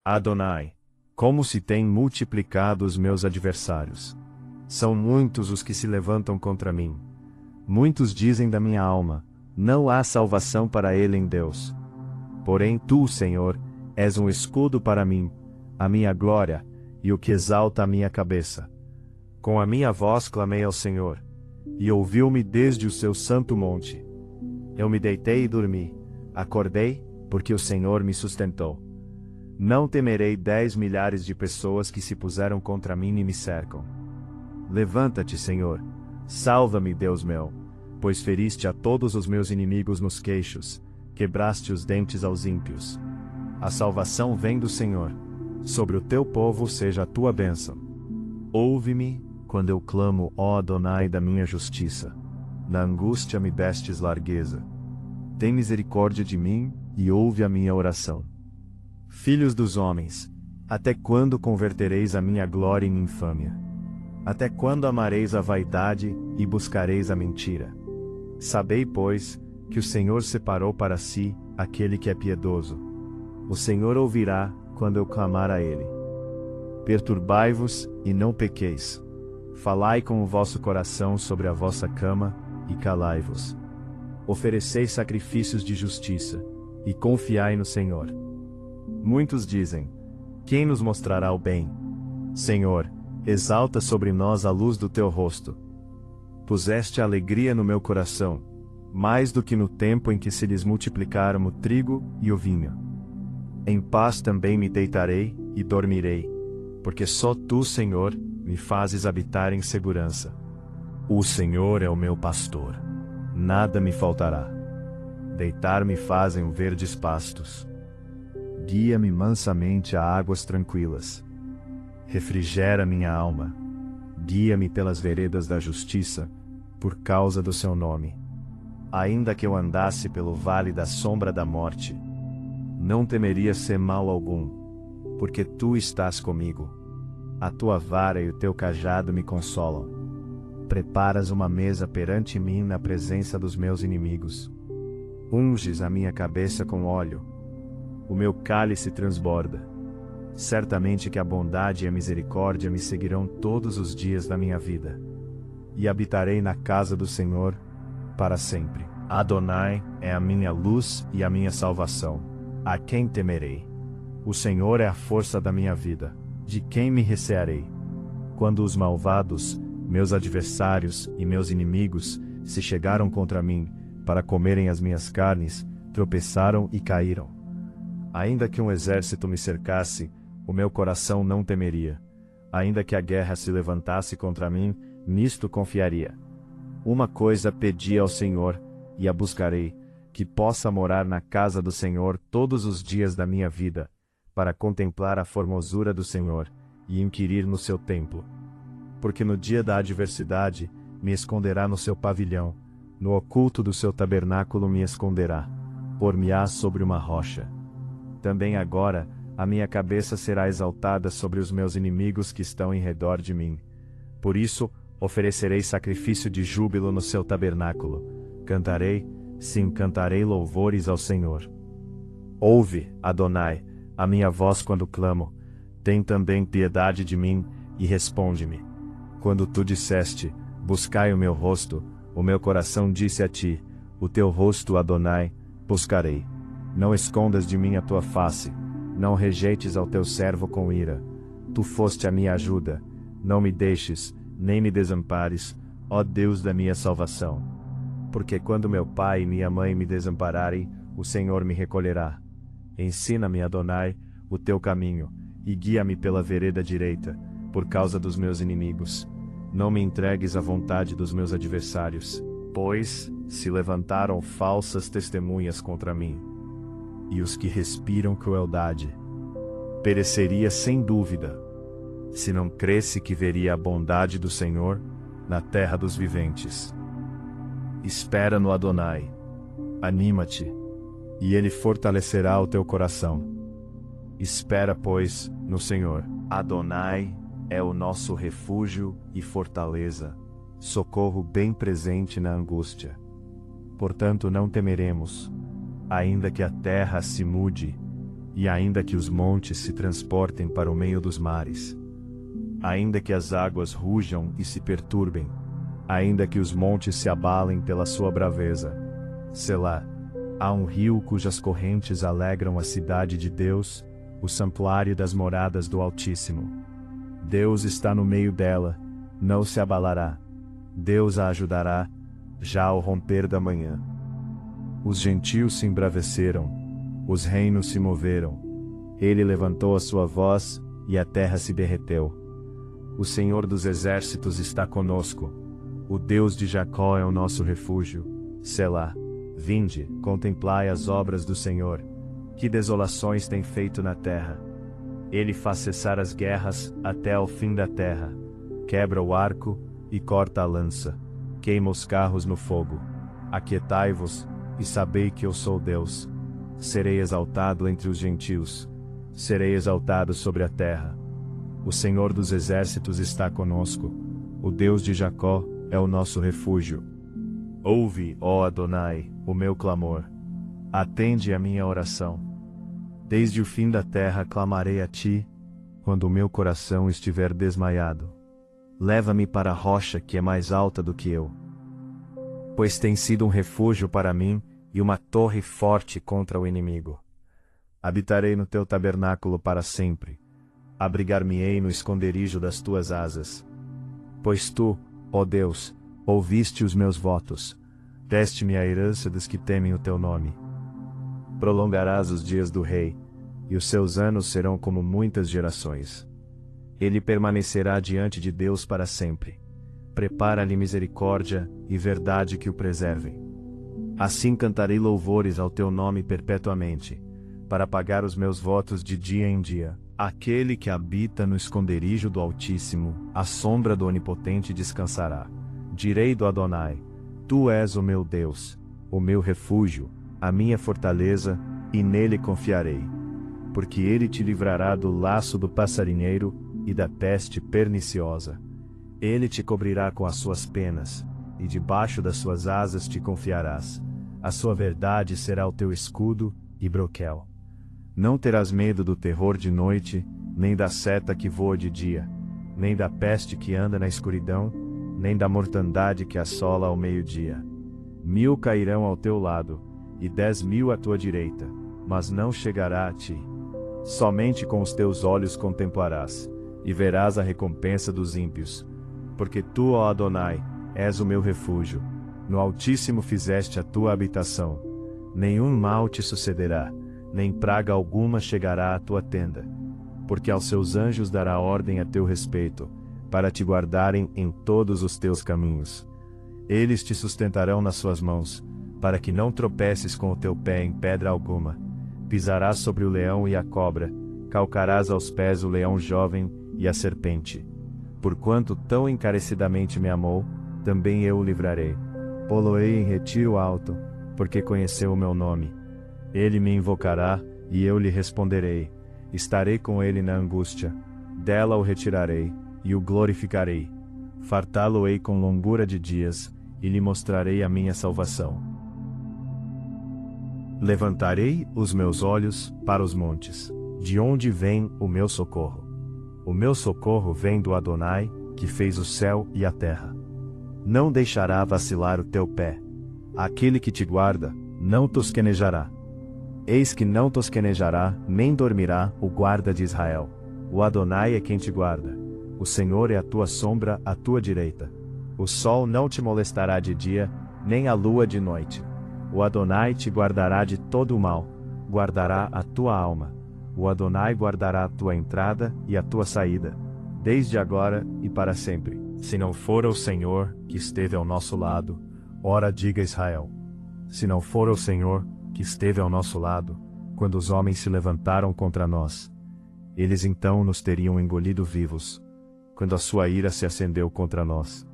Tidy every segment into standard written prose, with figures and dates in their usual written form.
Adonai, como se têm multiplicado os meus adversários. São muitos os que se levantam contra mim. Muitos dizem da minha alma: não há salvação para ele em Deus. Porém tu, Senhor, és um escudo para mim, a minha glória, e o que exalta a minha cabeça. Com a minha voz clamei ao Senhor, e ouviu-me desde o seu santo monte. Eu me deitei e dormi, acordei, porque o Senhor me sustentou. Não temerei 10 milhares de pessoas que se puseram contra mim e me cercam. Levanta-te, Senhor, salva-me, Deus meu, pois feriste a todos os meus inimigos nos queixos, quebraste os dentes aos ímpios. A salvação vem do Senhor, sobre o teu povo seja a tua bênção. Ouve-me, quando eu clamo, ó Adonai, da minha justiça. Na angústia me destes largueza. Tem misericórdia de mim, e ouve a minha oração. Filhos dos homens, até quando convertereis a minha glória em infâmia? Até quando amareis a vaidade, e buscareis a mentira? Sabei, pois, que o Senhor separou para si aquele que é piedoso. O Senhor ouvirá, quando eu clamar a ele. Perturbai-vos, e não pequeis. Falai com o vosso coração sobre a vossa cama, e calai-vos. Ofereceis sacrifícios de justiça, e confiai no Senhor. Muitos dizem: quem nos mostrará o bem? Senhor, exalta sobre nós a luz do teu rosto. Puseste alegria no meu coração, mais do que no tempo em que se lhes multiplicaram o trigo e o vinho. Em paz também me deitarei e dormirei, porque só tu, Senhor, me fazes habitar em segurança. O Senhor é o meu pastor, nada me faltará. Deitar-me fazem verdes pastos. Guia-me mansamente a águas tranquilas. Refrigera minha alma. Guia-me pelas veredas da justiça, por causa do seu nome. Ainda que eu andasse pelo vale da sombra da morte, não temeria ser mal algum, porque tu estás comigo. A tua vara e o teu cajado me consolam. Preparas uma mesa perante mim na presença dos meus inimigos. Unges a minha cabeça com óleo. O meu cálice transborda. Certamente que a bondade e a misericórdia me seguirão todos os dias da minha vida. E habitarei na casa do Senhor para sempre. Adonai é a minha luz e a minha salvação. A quem temerei? O Senhor é a força da minha vida. De quem me recearei? Quando os malvados, meus adversários e meus inimigos, se chegaram contra mim, para comerem as minhas carnes, tropeçaram e caíram. Ainda que um exército me cercasse, o meu coração não temeria. Ainda que a guerra se levantasse contra mim, nisto confiaria. Uma coisa pedi ao Senhor, e a buscarei, que possa morar na casa do Senhor todos os dias da minha vida, para contemplar a formosura do Senhor, e inquirir no seu templo. Porque no dia da adversidade, me esconderá no seu pavilhão, no oculto do seu tabernáculo me esconderá, por-me-á sobre uma rocha. Também agora, a minha cabeça será exaltada sobre os meus inimigos que estão em redor de mim. Por isso, oferecerei sacrifício de júbilo no seu tabernáculo. Cantarei, sim, cantarei louvores ao Senhor. Ouve, Adonai, a minha voz quando clamo. Tem também piedade de mim, e responde-me. Quando tu disseste: buscai o meu rosto, o meu coração disse a ti: o teu rosto, Adonai, buscarei. Não escondas de mim a tua face, não rejeites ao teu servo com ira. Tu foste a minha ajuda, não me deixes, nem me desampares, ó Deus da minha salvação. Porque quando meu pai e minha mãe me desampararem, o Senhor me recolherá. Ensina-me, Adonai, o teu caminho, e guia-me pela vereda direita, por causa dos meus inimigos. Não me entregues à vontade dos meus adversários, pois se levantaram falsas testemunhas contra mim. E os que respiram crueldade. Pereceria sem dúvida, se não cresse que veria a bondade do Senhor na terra dos viventes. Espera no Adonai. Anima-te, e ele fortalecerá o teu coração. Espera, pois, no Senhor. Adonai é o nosso refúgio e fortaleza, socorro bem presente na angústia. Portanto não temeremos, ainda que a terra se mude, E ainda que os montes se transportem para o meio dos mares, ainda que as águas rujam e se perturbem, ainda que os montes se abalem pela sua braveza, Selá, há um rio cujas correntes alegram a cidade de Deus, o santuário das moradas do Altíssimo. Deus está no meio dela, não se abalará. Deus a ajudará, já ao romper da manhã. Os gentios se embraveceram, os reinos se moveram. Ele levantou a sua voz, e a terra se derreteu. O Senhor dos exércitos está conosco. O Deus de Jacó é o nosso refúgio. Selá. Vinde, contemplai as obras do Senhor. Que desolações tem feito na terra. Ele faz cessar as guerras até ao fim da terra. Quebra o arco e corta a lança. Queima os carros no fogo. Aquietai-vos e sabei que eu sou Deus. Serei exaltado entre os gentios. Serei exaltado sobre a terra. O Senhor dos exércitos está conosco. O Deus de Jacó é o nosso refúgio. Ouve, ó Adonai, o meu clamor. Atende a minha oração. Desde o fim da terra clamarei a ti, quando o meu coração estiver desmaiado. Leva-me para a rocha que é mais alta do que eu. Pois tem sido um refúgio para mim e uma torre forte contra o inimigo. Habitarei no teu tabernáculo para sempre. Abrigar-me-ei no esconderijo das tuas asas. Pois tu, ó Deus, ouviste os meus votos. Deste-me a herança dos que temem o teu nome. Prolongarás os dias do rei, e os seus anos serão como muitas gerações. Ele permanecerá diante de Deus para sempre. Prepara-lhe misericórdia e verdade que o preservem. Assim cantarei louvores ao teu nome perpetuamente, para pagar os meus votos de dia em dia. Aquele que habita no esconderijo do Altíssimo, à sombra do Onipotente descansará. Direi do Adonai: Tu és o meu Deus, o meu refúgio, a minha fortaleza, e nele confiarei. Porque ele te livrará do laço do passarinheiro e da peste perniciosa. Ele te cobrirá com as suas penas, e debaixo das suas asas te confiarás. A sua verdade será o teu escudo e broquel. Não terás medo do terror de noite, nem da seta que voa de dia, nem da peste que anda na escuridão, nem da mortandade que assola ao meio-dia. 1000 cairão ao teu lado, e 10.000 à tua direita, mas não chegará a ti. Somente com os teus olhos contemplarás, e verás a recompensa dos ímpios. Porque tu, ó Adonai, és o meu refúgio. No Altíssimo fizeste a tua habitação. Nenhum mal te sucederá, nem praga alguma chegará à tua tenda. Porque aos seus anjos dará ordem a teu respeito, para te guardarem em todos os teus caminhos. Eles te sustentarão nas suas mãos, para que não tropeces com o teu pé em pedra alguma. Pisarás sobre o leão e a cobra, calcarás aos pés o leão jovem e a serpente. Porquanto tão encarecidamente me amou, também eu o livrarei. Pô-lo-ei em retiro alto, porque conheceu o meu nome. Ele me invocará, e eu lhe responderei. Estarei com ele na angústia. Dela o retirarei, e o glorificarei. Fartá-lo-ei com longura de dias, e lhe mostrarei a minha salvação. Levantarei os meus olhos para os montes. De onde vem o meu socorro? O meu socorro vem do Adonai, que fez o céu e a terra. Não deixará vacilar o teu pé. Aquele que te guarda, não tosquenejará. Eis que não tosquenejará, nem dormirá, o guarda de Israel. O Adonai é quem te guarda. O Senhor é a tua sombra à tua direita. O sol não te molestará de dia, nem a lua de noite. O Adonai te guardará de todo o mal, guardará a tua alma. O Adonai guardará a tua entrada e a tua saída, desde agora e para sempre. Se não for o Senhor que esteve ao nosso lado, ora diga Israel. Se não for o Senhor que esteve ao nosso lado, quando os homens se levantaram contra nós, eles então nos teriam engolido vivos, quando a sua ira se acendeu contra nós.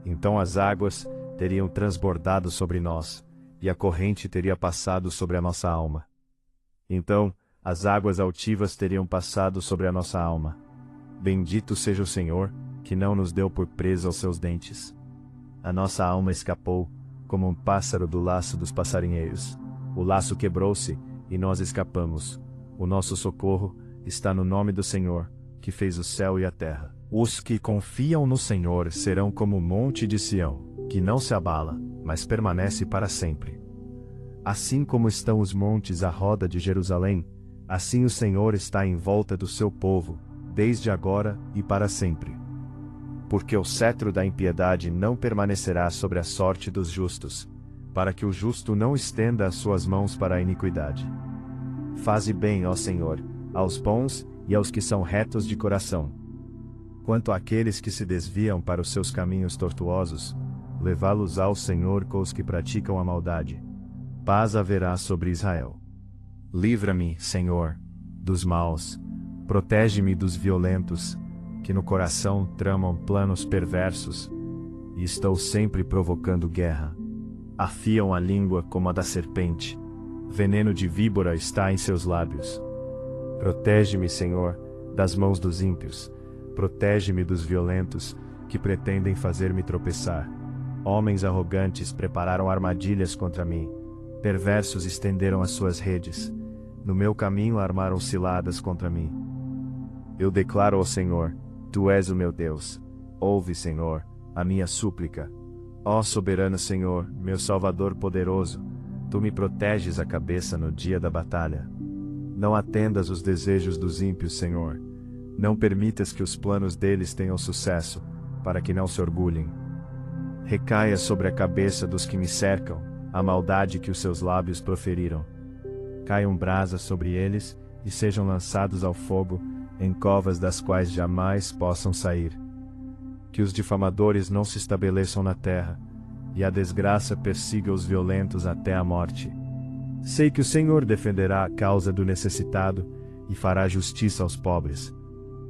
Então as águas teriam transbordado sobre nós, e a corrente teria passado sobre a nossa alma. Então as águas altivas teriam passado sobre a nossa alma. Bendito seja o Senhor, que não nos deu por presa aos seus dentes. A nossa alma escapou, como um pássaro do laço dos passarinheiros. O laço quebrou-se, e nós escapamos. O nosso socorro está no nome do Senhor, que fez o céu e a terra. Os que confiam no Senhor serão como o monte de Sião, que não se abala, mas permanece para sempre. Assim como estão os montes à roda de Jerusalém, assim o Senhor está em volta do seu povo, desde agora e para sempre. Porque o cetro da impiedade não permanecerá sobre a sorte dos justos, para que o justo não estenda as suas mãos para a iniquidade. Faze bem, ó Senhor, aos bons e aos que são retos de coração. Quanto àqueles que se desviam para os seus caminhos tortuosos, levá-los ao Senhor com os que praticam a maldade. Paz haverá sobre Israel. Livra-me, Senhor, dos maus, protege-me dos violentos, que no coração tramam planos perversos, e estou sempre provocando guerra. Afiam a língua como a da serpente, veneno de víbora está em seus lábios. Protege-me, Senhor, das mãos dos ímpios, protege-me dos violentos, que pretendem fazer-me tropeçar. Homens arrogantes prepararam armadilhas contra mim, perversos estenderam as suas redes, no meu caminho armaram ciladas contra mim. Eu declaro ao Senhor, Tu és o meu Deus, ouve, Senhor, a minha súplica. Ó soberano Senhor, meu Salvador poderoso, Tu me proteges a cabeça no dia da batalha. Não atendas os desejos dos ímpios, Senhor. Não permitas que os planos deles tenham sucesso, para que não se orgulhem. Recaia sobre a cabeça dos que me cercam a maldade que os seus lábios proferiram. Caiam brasas sobre eles, e sejam lançados ao fogo, em covas das quais jamais possam sair. Que os difamadores não se estabeleçam na terra, e a desgraça persiga os violentos até a morte. Sei que o Senhor defenderá a causa do necessitado, e fará justiça aos pobres.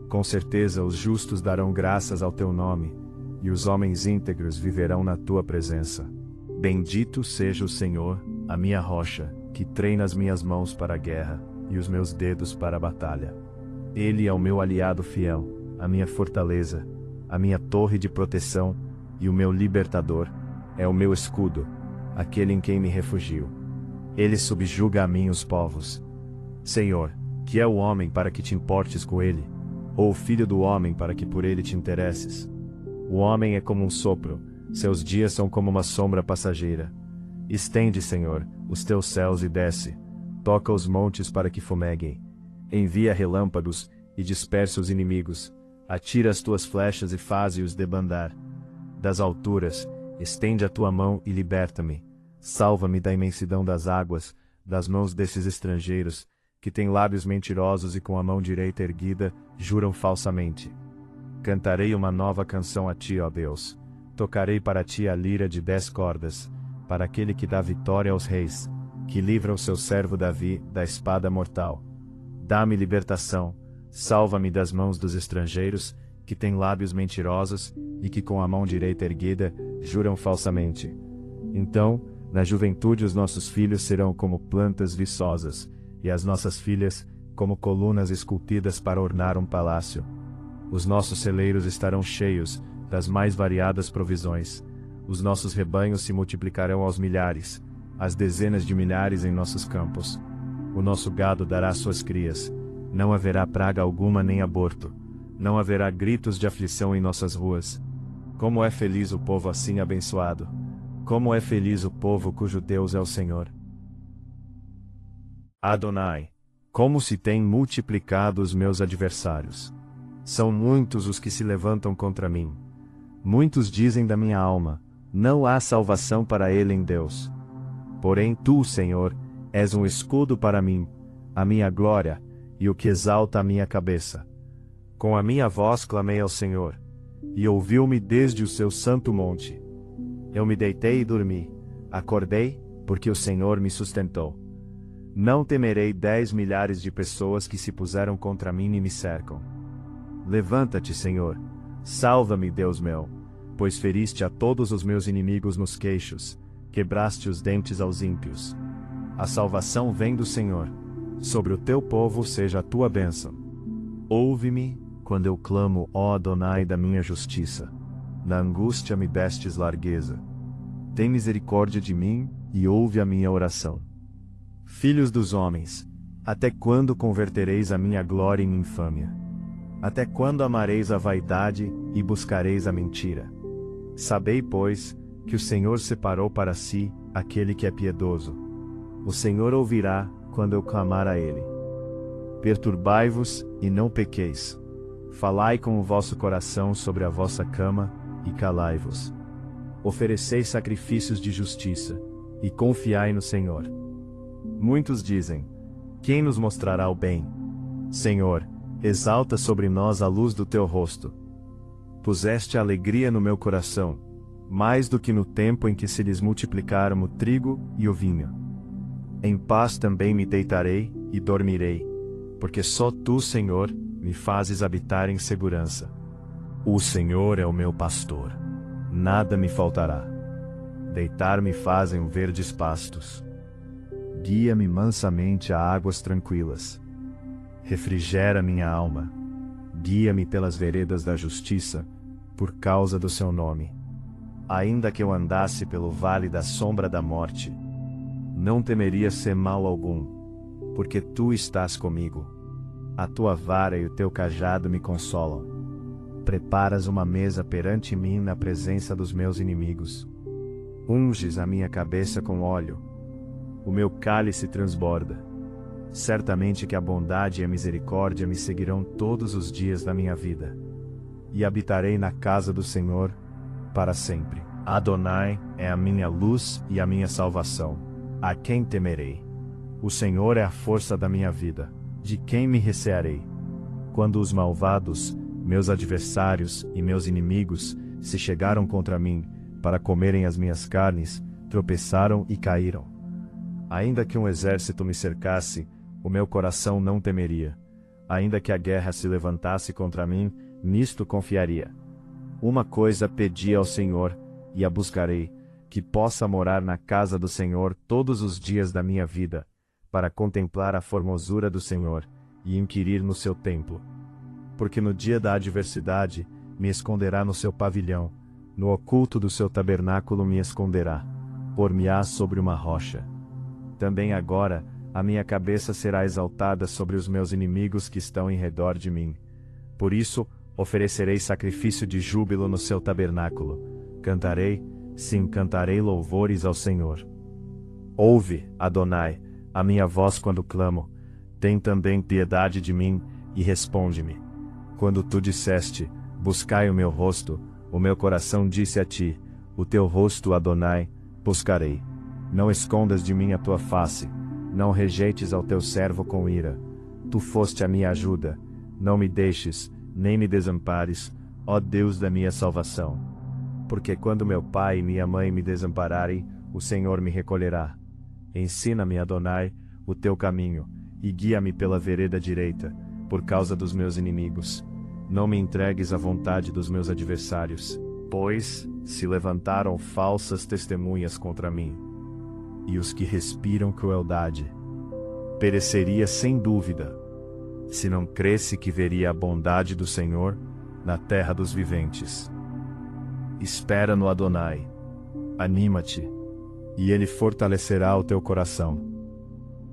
Com certeza os justos darão graças ao teu nome, e os homens íntegros viverão na tua presença. Bendito seja o Senhor, a minha rocha, que treina as minhas mãos para a guerra, e os meus dedos para a batalha. Ele é o meu aliado fiel, a minha fortaleza, a minha torre de proteção, e o meu libertador, é o meu escudo, aquele em quem me refugio. Ele subjuga a mim os povos. Senhor, que é o homem para que te importes com ele? Ou o filho do homem para que por ele te interesses? O homem é como um sopro, seus dias são como uma sombra passageira. Estende, Senhor, os teus céus e desce. Toca os montes para que fumeguem. Envia relâmpagos, e dispersa os inimigos. Atira as tuas flechas e faze-os debandar. Das alturas, estende a tua mão e liberta-me. Salva-me da imensidão das águas, das mãos desses estrangeiros, que têm lábios mentirosos e com a mão direita erguida, juram falsamente. Cantarei uma nova canção a ti, ó Deus. Tocarei para ti a lira de 10 cordas, para aquele que dá vitória aos reis, que livra o seu servo Davi da espada mortal. Dá-me libertação, salva-me das mãos dos estrangeiros, que têm lábios mentirosos, e que com a mão direita erguida, juram falsamente. Então, na juventude os nossos filhos serão como plantas viçosas, e as nossas filhas, como colunas esculpidas para ornar um palácio. Os nossos celeiros estarão cheios das mais variadas provisões. Os nossos rebanhos se multiplicarão aos milhares, as dezenas de milhares em nossos campos. O nosso gado dará suas crias. Não haverá praga alguma nem aborto. Não haverá gritos de aflição em nossas ruas. Como é feliz o povo assim abençoado! Como é feliz o povo cujo Deus é o Senhor! Adonai, como se têm multiplicado os meus adversários! São muitos os que se levantam contra mim. Muitos dizem da minha alma, não há salvação para ele em Deus. Porém tu, Senhor, és um escudo para mim, a minha glória, e o que exalta a minha cabeça. Com a minha voz clamei ao Senhor, e ouviu-me desde o seu santo monte. Eu me deitei e dormi, acordei, porque o Senhor me sustentou. Não temerei 10 milhares de pessoas que se puseram contra mim e me cercam. Levanta-te, Senhor, salva-me, Deus meu, pois feriste a todos os meus inimigos nos queixos, quebraste os dentes aos ímpios. A salvação vem do Senhor, sobre o teu povo seja a tua bênção. Ouve-me, quando eu clamo, ó Adonai da minha justiça. Na angústia me destes largueza. Tem misericórdia de mim, e ouve a minha oração. Filhos dos homens, Até quando convertereis a minha glória em infâmia? Até quando amareis a vaidade e buscareis a mentira? Sabei, pois, que o Senhor separou para si aquele que é piedoso. O Senhor ouvirá quando eu clamar a ele. Perturbai-vos e não pequeis. Falai com o vosso coração sobre a vossa cama e calai-vos. Ofereceis sacrifícios de justiça e confiai no Senhor. Muitos dizem: quem nos mostrará o bem? Senhor, exalta sobre nós a luz do teu rosto. Puseste alegria no meu coração, mais do que no tempo em que se lhes multiplicaram o trigo e o vinho. Em paz também me deitarei e dormirei, porque só tu, Senhor, me fazes habitar em segurança. O Senhor é o meu pastor, nada me faltará. Deitar-me fazem verdes pastos. Guia-me mansamente a águas tranquilas. Refrigera minha alma. Guia-me pelas veredas da justiça, por causa do seu nome. Ainda que eu andasse pelo vale da sombra da morte, não temeria ser mal algum, porque tu estás comigo. A tua vara e o teu cajado me consolam. Preparas uma mesa perante mim na presença dos meus inimigos. Unges a minha cabeça com óleo. O meu cálice transborda. Certamente que a bondade e a misericórdia me seguirão todos os dias da minha vida. E habitarei na casa do Senhor para sempre. Adonai é a minha luz e a minha salvação. A quem temerei? O Senhor é a força da minha vida. De quem me recearei? Quando os malvados, meus adversários e meus inimigos, se chegaram contra mim, para comerem as minhas carnes, tropeçaram e caíram. Ainda que um exército me cercasse, o meu coração não temeria. Ainda que a guerra se levantasse contra mim, nisto confiaria. Uma coisa pedi ao Senhor, e a buscarei, que possa morar na casa do Senhor todos os dias da minha vida, para contemplar a formosura do Senhor, e inquirir no seu templo. Porque no dia da adversidade, me esconderá no seu pavilhão, no oculto do seu tabernáculo me esconderá, por-me-á sobre uma rocha. Também agora, a minha cabeça será exaltada sobre os meus inimigos que estão em redor de mim. Por isso, oferecerei sacrifício de júbilo no seu tabernáculo. Cantarei, sim, cantarei louvores ao Senhor. Ouve, Adonai, a minha voz quando clamo. Tem também piedade de mim, e responde-me. Quando tu disseste, buscai o meu rosto, o meu coração disse a ti, o teu rosto, Adonai, buscarei. Não escondas de mim a tua face, não rejeites ao teu servo com ira. Tu foste a minha ajuda, não me deixes, nem me desampares, ó Deus da minha salvação. Porque quando meu pai e minha mãe me desampararem, o Senhor me recolherá. Ensina-me, Adonai, o teu caminho, e guia-me pela vereda direita, por causa dos meus inimigos. Não me entregues à vontade dos meus adversários, pois se levantaram falsas testemunhas contra mim. E os que respiram crueldade. Pereceria sem dúvida, se não cresce que veria a bondade do Senhor na terra dos viventes. Espera no Adonai, anima-te, e ele fortalecerá o teu coração.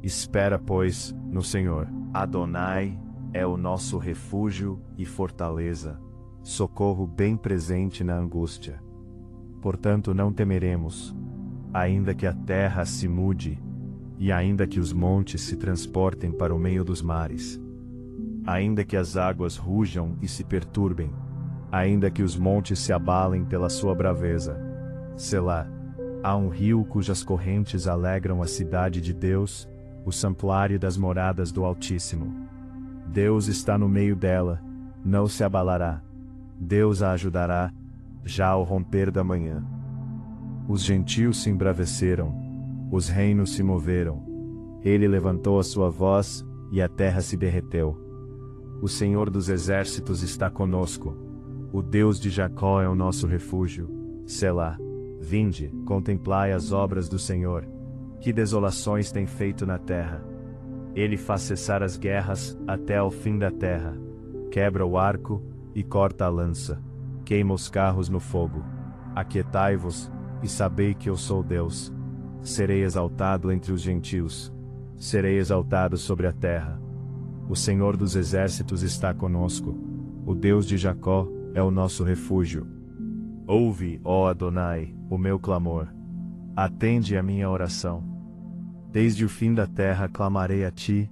Espera, pois, no Senhor. Adonai é o nosso refúgio e fortaleza, socorro bem presente na angústia. Portanto não temeremos, ainda que a terra se mude, e ainda que os montes se transportem para o meio dos mares, ainda que as águas rujam e se perturbem, ainda que os montes se abalem pela sua braveza. Selá, há um rio cujas correntes alegram a cidade de Deus, o santuário das moradas do Altíssimo. Deus está no meio dela, não se abalará. Deus a ajudará, já ao romper da manhã. Os gentios se embraveceram, os reinos se moveram. Ele levantou a sua voz, e a terra se derreteu. O Senhor dos exércitos está conosco. O Deus de Jacó é o nosso refúgio. Selá. Vinde, contemplai as obras do Senhor. Que desolações tem feito na terra. Ele faz cessar as guerras até ao fim da terra. Quebra o arco e corta a lança. Queima os carros no fogo. Aquietai-vos e sabei que eu sou Deus. Serei exaltado entre os gentios. serei exaltado sobre a terra. O Senhor dos exércitos está conosco, o Deus de Jacó é o nosso refúgio. Ouve, ó Adonai, o meu clamor. Atende a minha oração. Desde o fim da terra clamarei a ti,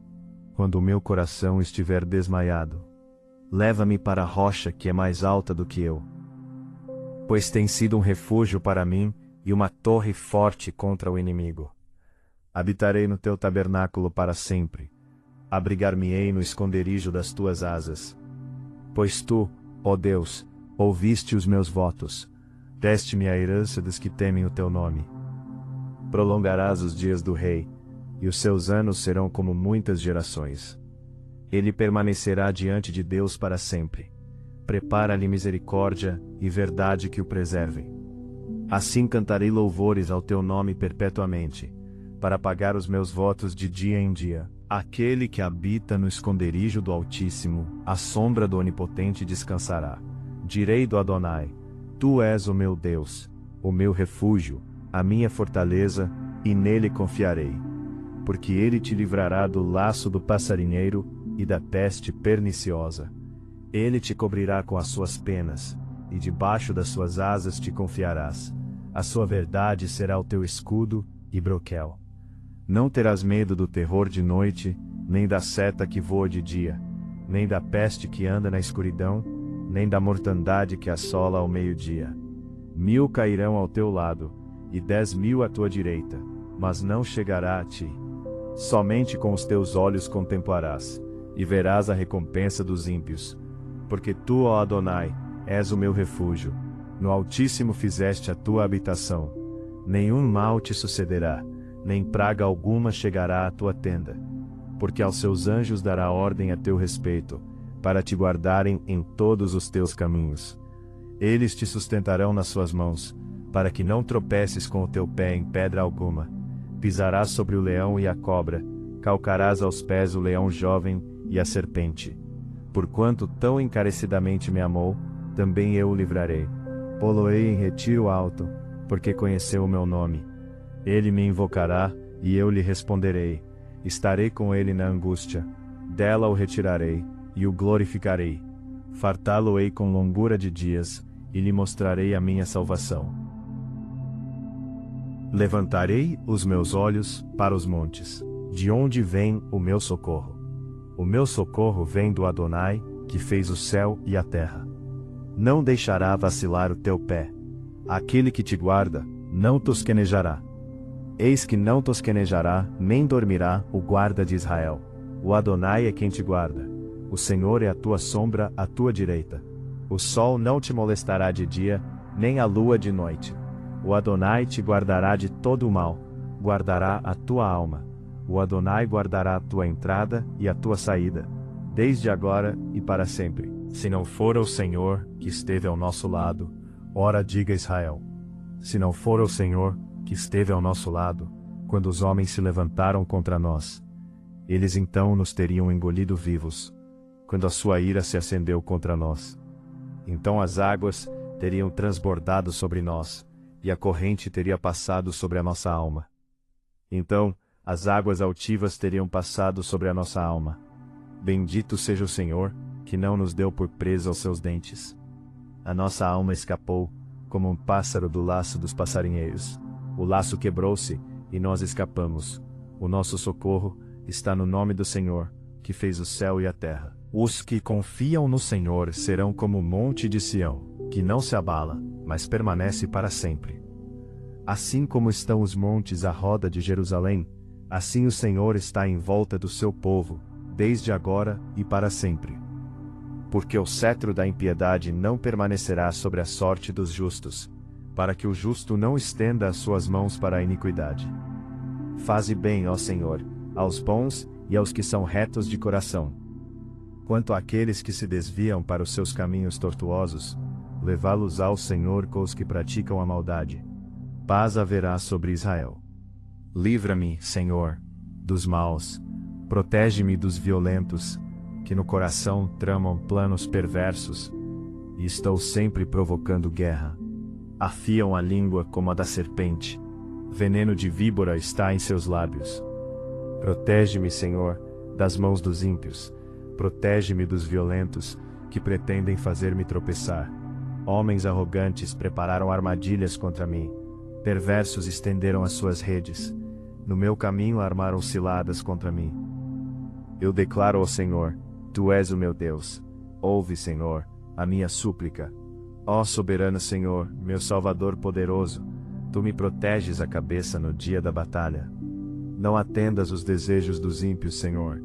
quando o meu coração estiver desmaiado. Leva-me para a rocha que é mais alta do que eu. Pois tem sido um refúgio para mim e uma torre forte contra o inimigo. Habitarei no teu tabernáculo para sempre. Abrigar-me-ei no esconderijo das tuas asas. Pois tu, ó Deus, ouviste os meus votos. Deste-me a herança dos que temem o teu nome. Prolongarás os dias do rei, e os seus anos serão como muitas gerações. Ele permanecerá diante de Deus para sempre. Prepara-lhe misericórdia e verdade que o preservem. Assim cantarei louvores ao teu nome perpetuamente, para pagar os meus votos de dia em dia. Aquele que habita no esconderijo do Altíssimo, à sombra do Onipotente descansará. Direi do Adonai: Tu és o meu Deus, o meu refúgio, a minha fortaleza, e nele confiarei. Porque ele te livrará do laço do passarinheiro e da peste perniciosa. Ele te cobrirá com as suas penas, e debaixo das suas asas te confiarás. A sua verdade será o teu escudo e broquel. Não terás medo do terror de noite, nem da seta que voa de dia, nem da peste que anda na escuridão, nem da mortandade que assola ao meio-dia. 1000 cairão ao teu lado, e 10.000 à tua direita, mas não chegará a ti. Somente com os teus olhos contemplarás, e verás a recompensa dos ímpios. Porque tu, ó Adonai, és o meu refúgio. No Altíssimo fizeste a tua habitação. Nenhum mal te sucederá, nem praga alguma chegará à tua tenda. Porque aos seus anjos dará ordem a teu respeito, para te guardarem em todos os teus caminhos. Eles te sustentarão nas suas mãos, para que não tropeces com o teu pé em pedra alguma. Pisarás sobre o leão e a cobra, calcarás aos pés o leão jovem e a serpente. Porquanto tão encarecidamente me amou, também eu o livrarei. Pô-lo-ei em retiro alto, porque conheceu o meu nome. Ele me invocará, e eu lhe responderei. Estarei com ele na angústia. Dela o retirarei, e o glorificarei. Fartá-lo-ei com longura de dias, e lhe mostrarei a minha salvação. Levantarei os meus olhos para os montes. De onde vem o meu socorro? O meu socorro vem do Adonai, que fez o céu e a terra. Não deixará vacilar o teu pé. Aquele que te guarda, não tosquenejará. Eis que não tosquenejará, nem dormirá, o guarda de Israel. O Adonai é quem te guarda. O Senhor é a tua sombra à tua direita. O sol não te molestará de dia, nem a lua de noite. O Adonai te guardará de todo o mal, guardará a tua alma. O Adonai guardará a tua entrada e a tua saída, desde agora e para sempre. Se não for o Senhor, que esteve ao nosso lado, ora diga Israel. Se não for o Senhor, que esteve ao nosso lado, quando os homens se levantaram contra nós, eles então nos teriam engolido vivos, quando a sua ira se acendeu contra nós. Então as águas teriam transbordado sobre nós, e a corrente teria passado sobre a nossa alma. Então as águas altivas teriam passado sobre a nossa alma. Bendito seja o Senhor, que não nos deu por presa aos seus dentes. A nossa alma escapou, como um pássaro do laço dos passarinheiros. O laço quebrou-se, e nós escapamos. O nosso socorro está no nome do Senhor, que fez o céu e a terra. Os que confiam no Senhor serão como o monte de Sião, que não se abala, mas permanece para sempre. Assim como estão os montes à roda de Jerusalém, assim o Senhor está em volta do seu povo, desde agora e para sempre. Porque o cetro da impiedade não permanecerá sobre a sorte dos justos, para que o justo não estenda as suas mãos para a iniquidade. Faze bem, ó Senhor, aos bons e aos que são retos de coração. Quanto àqueles que se desviam para os seus caminhos tortuosos, levá-los ao Senhor com os que praticam a maldade. Paz haverá sobre Israel. Livra-me, Senhor, dos maus, protege-me dos violentos, que no coração tramam planos perversos, e estou sempre provocando guerra. Afiam a língua como a da serpente, veneno de víbora está em seus lábios. Protege-me, Senhor, das mãos dos ímpios. Protege-me dos violentos, que pretendem fazer-me tropeçar. Homens arrogantes prepararam armadilhas contra mim. Perversos estenderam as suas redes. No meu caminho armaram ciladas contra mim. Eu declaro ao Senhor: Tu és o meu Deus. Ouve, Senhor, a minha súplica. Ó soberano Senhor, meu Salvador poderoso, Tu me proteges a cabeça no dia da batalha. Não atendas os desejos dos ímpios, Senhor.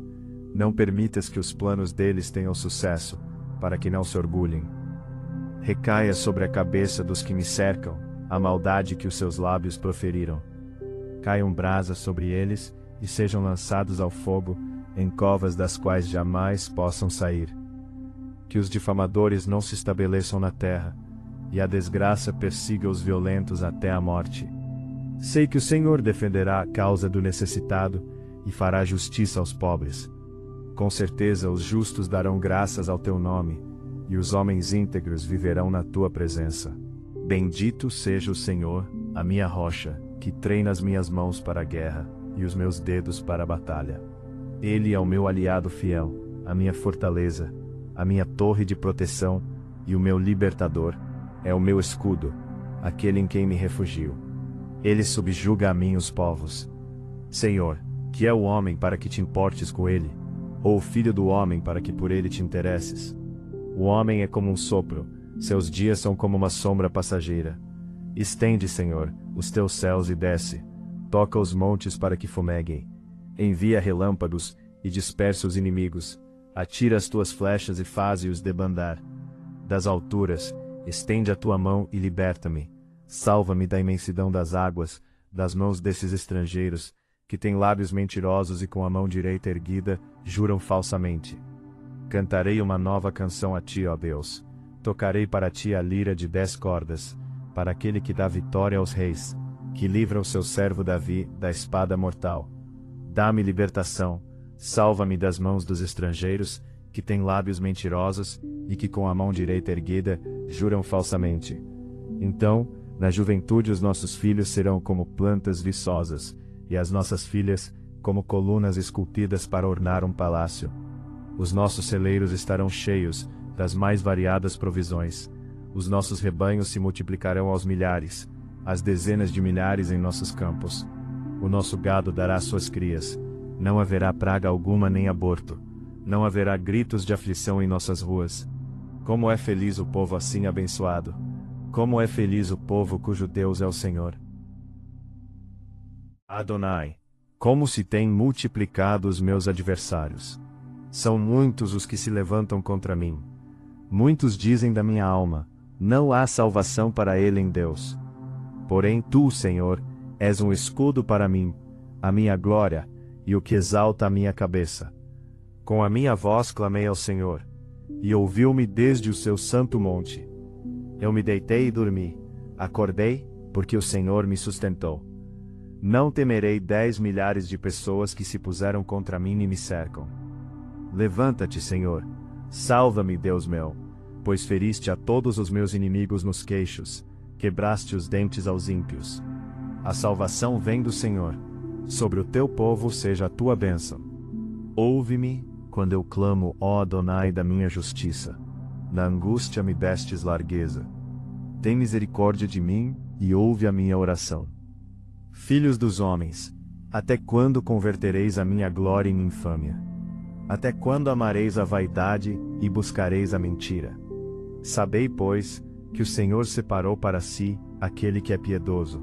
Não permitas que os planos deles tenham sucesso, para que não se orgulhem. Recaia sobre a cabeça dos que me cercam a maldade que os seus lábios proferiram. Caiam brasas sobre eles e sejam lançados ao fogo, em covas das quais jamais possam sair. Que os difamadores não se estabeleçam na terra, e a desgraça persiga os violentos até a morte. Sei que o Senhor defenderá a causa do necessitado e fará justiça aos pobres. Com certeza os justos darão graças ao teu nome, e os homens íntegros viverão na tua presença. Bendito seja o Senhor, a minha rocha, que treina as minhas mãos para a guerra, e os meus dedos para a batalha. Ele é o meu aliado fiel, a minha fortaleza, a minha torre de proteção, e o meu libertador, é o meu escudo, aquele em quem me refugio. Ele subjuga a mim os povos. Senhor, que é o homem para que te importes com ele? Ou o filho do homem para que por ele te interesses? O homem é como um sopro, seus dias são como uma sombra passageira. Estende, Senhor, os teus céus e desce. Toca os montes para que fumeguem. Envia relâmpagos e dispersa os inimigos. Atira as tuas flechas e faze-os debandar. Das alturas, estende a tua mão e liberta-me. Salva-me da imensidão das águas, das mãos desses estrangeiros, que têm lábios mentirosos e com a mão direita erguida, juram falsamente. Cantarei uma nova canção a ti, ó Deus. Tocarei para ti a lira de 10 cordas, para aquele que dá vitória aos reis, que livra o seu servo Davi da espada mortal. Dá-me libertação, salva-me das mãos dos estrangeiros, que têm lábios mentirosos, e que com a mão direita erguida, juram falsamente. Então, na juventude os nossos filhos serão como plantas viçosas, e as nossas filhas, como colunas esculpidas para ornar um palácio. Os nossos celeiros estarão cheios das mais variadas provisões. Os nossos rebanhos se multiplicarão aos milhares, às dezenas de milhares em nossos campos. O nosso gado dará suas crias. Não haverá praga alguma nem aborto. Não haverá gritos de aflição em nossas ruas. Como é feliz o povo assim abençoado! Como é feliz o povo cujo Deus é o Senhor. Adonai, como se têm multiplicado os meus adversários. São muitos os que se levantam contra mim. Muitos dizem da minha alma: não há salvação para ele em Deus. Porém tu, Senhor, és um escudo para mim, a minha glória, e o que exalta a minha cabeça. Com a minha voz clamei ao Senhor, e ouviu-me desde o seu santo monte. Eu me deitei e dormi, acordei, porque o Senhor me sustentou. Não temerei 10 milhares de pessoas que se puseram contra mim e me cercam. Levanta-te, Senhor, salva-me, Deus meu, pois feriste a todos os meus inimigos nos queixos, quebraste os dentes aos ímpios. A salvação vem do Senhor, sobre o teu povo seja a tua bênção. Ouve-me, quando eu clamo, ó Adonai, da minha justiça. Na angústia me destes largueza. Tem misericórdia de mim, e ouve a minha oração. Filhos dos homens, até quando convertereis a minha glória em infâmia? Até quando amareis a vaidade, e buscareis a mentira? Sabei, pois, que o Senhor separou para si aquele que é piedoso.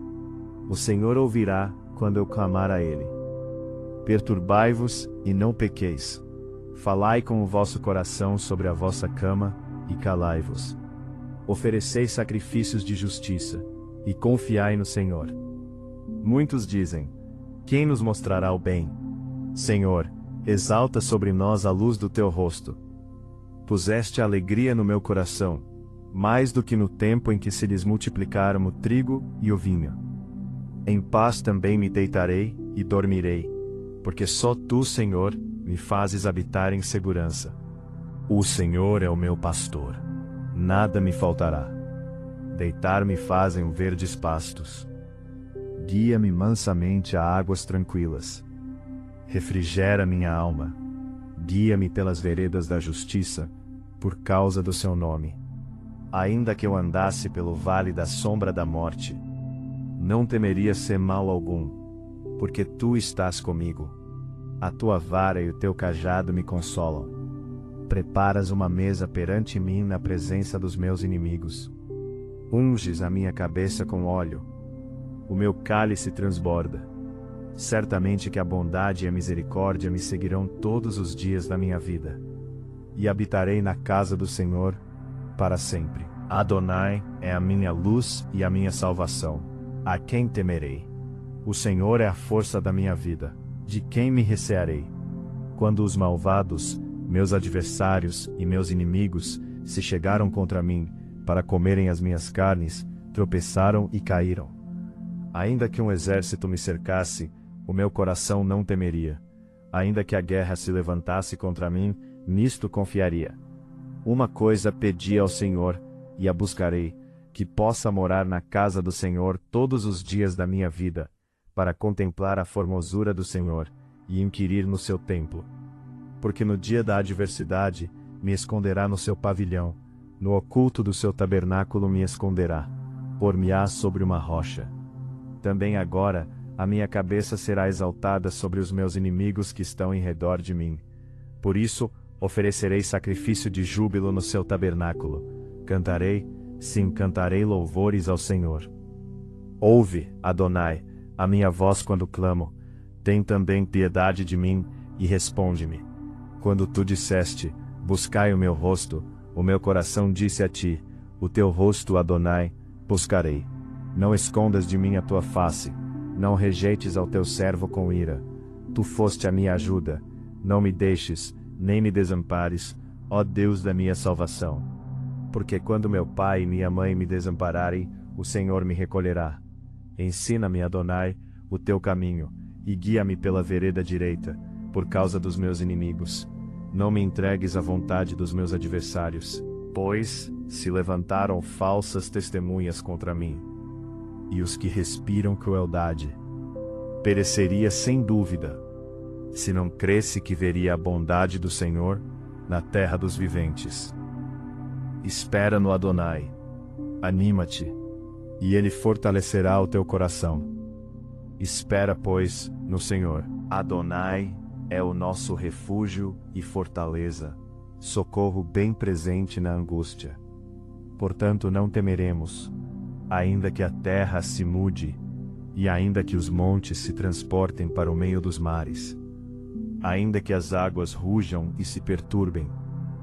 O Senhor ouvirá, quando eu clamar a ele. Perturbai-vos, e não pequeis. Falai com o vosso coração sobre a vossa cama, e calai-vos. Ofereceis sacrifícios de justiça, e confiai no Senhor. Muitos dizem: quem nos mostrará o bem? Senhor, exalta sobre nós a luz do teu rosto. Puseste alegria no meu coração, mais do que no tempo em que se lhes multiplicaram o trigo e o vinho. Em paz também me deitarei e dormirei, porque só tu, Senhor, me fazes habitar em segurança. O Senhor é o meu pastor, nada me faltará. Deitar-me fazem verdes pastos. Guia-me mansamente a águas tranquilas. Refrigera minha alma. Guia-me pelas veredas da justiça, por causa do seu nome. Ainda que eu andasse pelo vale da sombra da morte, não temeria ser mal algum, porque tu estás comigo. A tua vara e o teu cajado me consolam. Preparas uma mesa perante mim na presença dos meus inimigos. Unges a minha cabeça com óleo. O meu cálice transborda. Certamente que a bondade e a misericórdia me seguirão todos os dias da minha vida. E habitarei na casa do Senhor para sempre. Adonai é a minha luz e a minha salvação. A quem temerei? O Senhor é a força da minha vida. De quem me recearei? Quando os malvados, meus adversários e meus inimigos, se chegaram contra mim, para comerem as minhas carnes, tropeçaram e caíram. Ainda que um exército me cercasse, o meu coração não temeria. Ainda que a guerra se levantasse contra mim, nisto confiaria. Uma coisa pedi ao Senhor, e a buscarei, que possa morar na casa do Senhor todos os dias da minha vida, para contemplar a formosura do Senhor, e inquirir no seu templo. Porque no dia da adversidade, me esconderá no seu pavilhão, no oculto do seu tabernáculo me esconderá, por-me-á sobre uma rocha. Também agora, a minha cabeça será exaltada sobre os meus inimigos que estão em redor de mim. Por isso, oferecerei sacrifício de júbilo no seu tabernáculo. Cantarei, sim, cantarei louvores ao Senhor. Ouve, Adonai, a minha voz quando clamo. Tem também piedade de mim, e responde-me. Quando tu disseste, buscai o meu rosto, o meu coração disse a ti, o teu rosto, Adonai, buscarei. Não escondas de mim a tua face. Não rejeites ao teu servo com ira. Tu foste a minha ajuda. Não me deixes, nem me desampares, ó Deus da minha salvação. Porque quando meu pai e minha mãe me desampararem, o Senhor me recolherá. Ensina-me, Adonai, o teu caminho, e guia-me pela vereda direita, por causa dos meus inimigos. Não me entregues à vontade dos meus adversários, pois se levantaram falsas testemunhas contra mim. E os que respiram crueldade. Pereceria sem dúvida, se não cresse que veria a bondade do Senhor na terra dos viventes. Espera no Adonai. Anima-te, e ele fortalecerá o teu coração. Espera, pois, no Senhor. Adonai é o nosso refúgio e fortaleza, socorro bem presente na angústia. Portanto não temeremos, ainda que a terra se mude, e ainda que os montes se transportem para o meio dos mares, ainda que as águas rujam e se perturbem,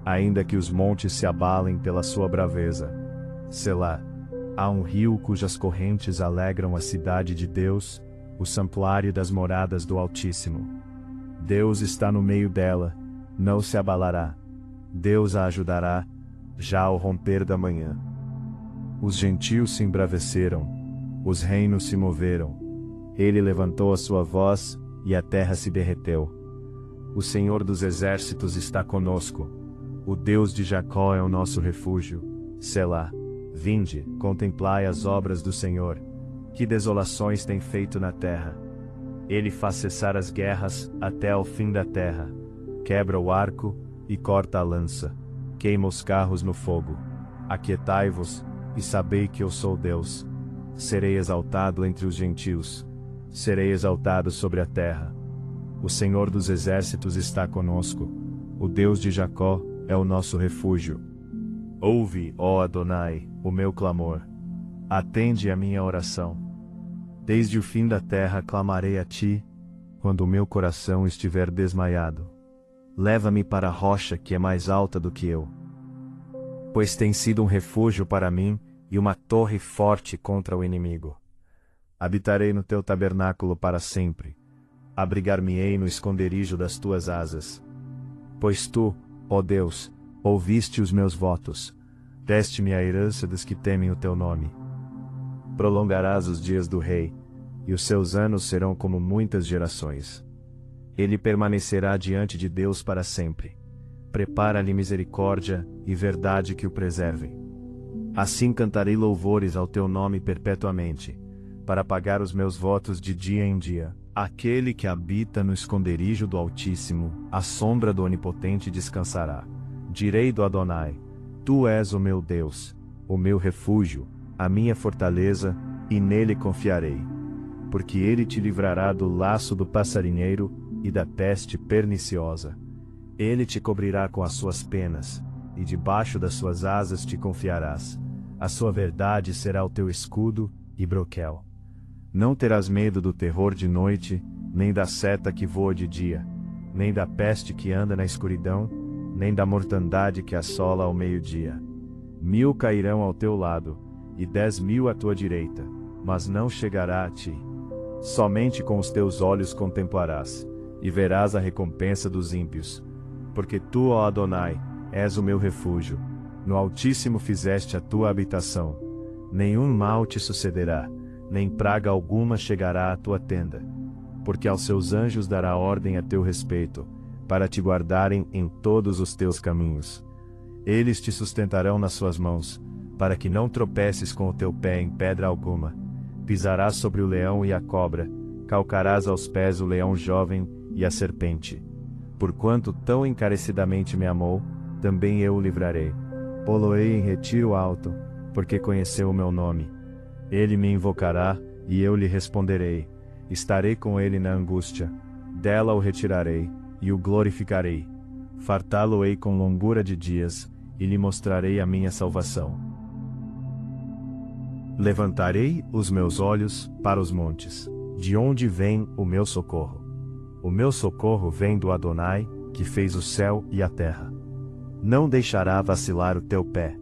ainda que os montes se abalem pela sua braveza. Selá, há um rio cujas correntes alegram a cidade de Deus, o santuário das moradas do Altíssimo. Deus está no meio dela, não se abalará. Deus a ajudará, já ao romper da manhã. Os gentios se embraveceram, os reinos se moveram. Ele levantou a sua voz, e a terra se derreteu. O Senhor dos exércitos está conosco. O Deus de Jacó é o nosso refúgio. Selá. Vinde, contemplai as obras do Senhor. Que desolações tem feito na terra. Ele faz cessar as guerras até ao fim da terra. Quebra o arco e corta a lança. Queima os carros no fogo. Aquietai-vos, e sabei que eu sou Deus. Serei exaltado entre os gentios. Serei exaltado sobre a terra. O Senhor dos exércitos está conosco. O Deus de Jacó é o nosso refúgio. Ouve, ó Adonai, o meu clamor. Atende a minha oração. Desde o fim da terra clamarei a ti, quando o meu coração estiver desmaiado. Leva-me para a rocha que é mais alta do que eu. Pois tem sido um refúgio para mim e uma torre forte contra o inimigo. Habitarei no teu tabernáculo para sempre. Abrigar-me-ei no esconderijo das tuas asas. Pois tu, ó Deus, ouviste os meus votos. Deste-me a herança dos que temem o teu nome. Prolongarás os dias do rei, e os seus anos serão como muitas gerações. Ele permanecerá diante de Deus para sempre. Prepara-lhe misericórdia e verdade que o preservem. Assim cantarei louvores ao teu nome perpetuamente, para pagar os meus votos de dia em dia. Aquele que habita no esconderijo do Altíssimo, à sombra do Onipotente descansará. Direi do Adonai: Tu és o meu Deus, o meu refúgio, a minha fortaleza, e nele confiarei. Porque ele te livrará do laço do passarinheiro e da peste perniciosa. Ele te cobrirá com as suas penas, e debaixo das suas asas te confiarás. A sua verdade será o teu escudo e broquel. Não terás medo do terror de noite, nem da seta que voa de dia, nem da peste que anda na escuridão, nem da mortandade que assola ao meio-dia. 1000 cairão ao teu lado, e 10.000 à tua direita, mas não chegará a ti. Somente com os teus olhos contemplarás, e verás a recompensa dos ímpios. Porque tu, ó Adonai, és o meu refúgio. No Altíssimo fizeste a tua habitação. Nenhum mal te sucederá, nem praga alguma chegará à tua tenda. Porque aos seus anjos dará ordem a teu respeito, para te guardarem em todos os teus caminhos. Eles te sustentarão nas suas mãos, para que não tropeces com o teu pé em pedra alguma. Pisarás sobre o leão e a cobra, calcarás aos pés o leão jovem e a serpente. Porquanto tão encarecidamente me amou, também eu o livrarei. Pô-lo-ei em retiro alto, porque conheceu o meu nome. Ele me invocará, e eu lhe responderei. Estarei com ele na angústia. Dela o retirarei, e o glorificarei. Fartá-lo-ei com longura de dias, e lhe mostrarei a minha salvação. Levantarei os meus olhos para os montes. De onde vem o meu socorro? O meu socorro vem do Adonai, que fez o céu e a terra. Não deixará vacilar o teu pé.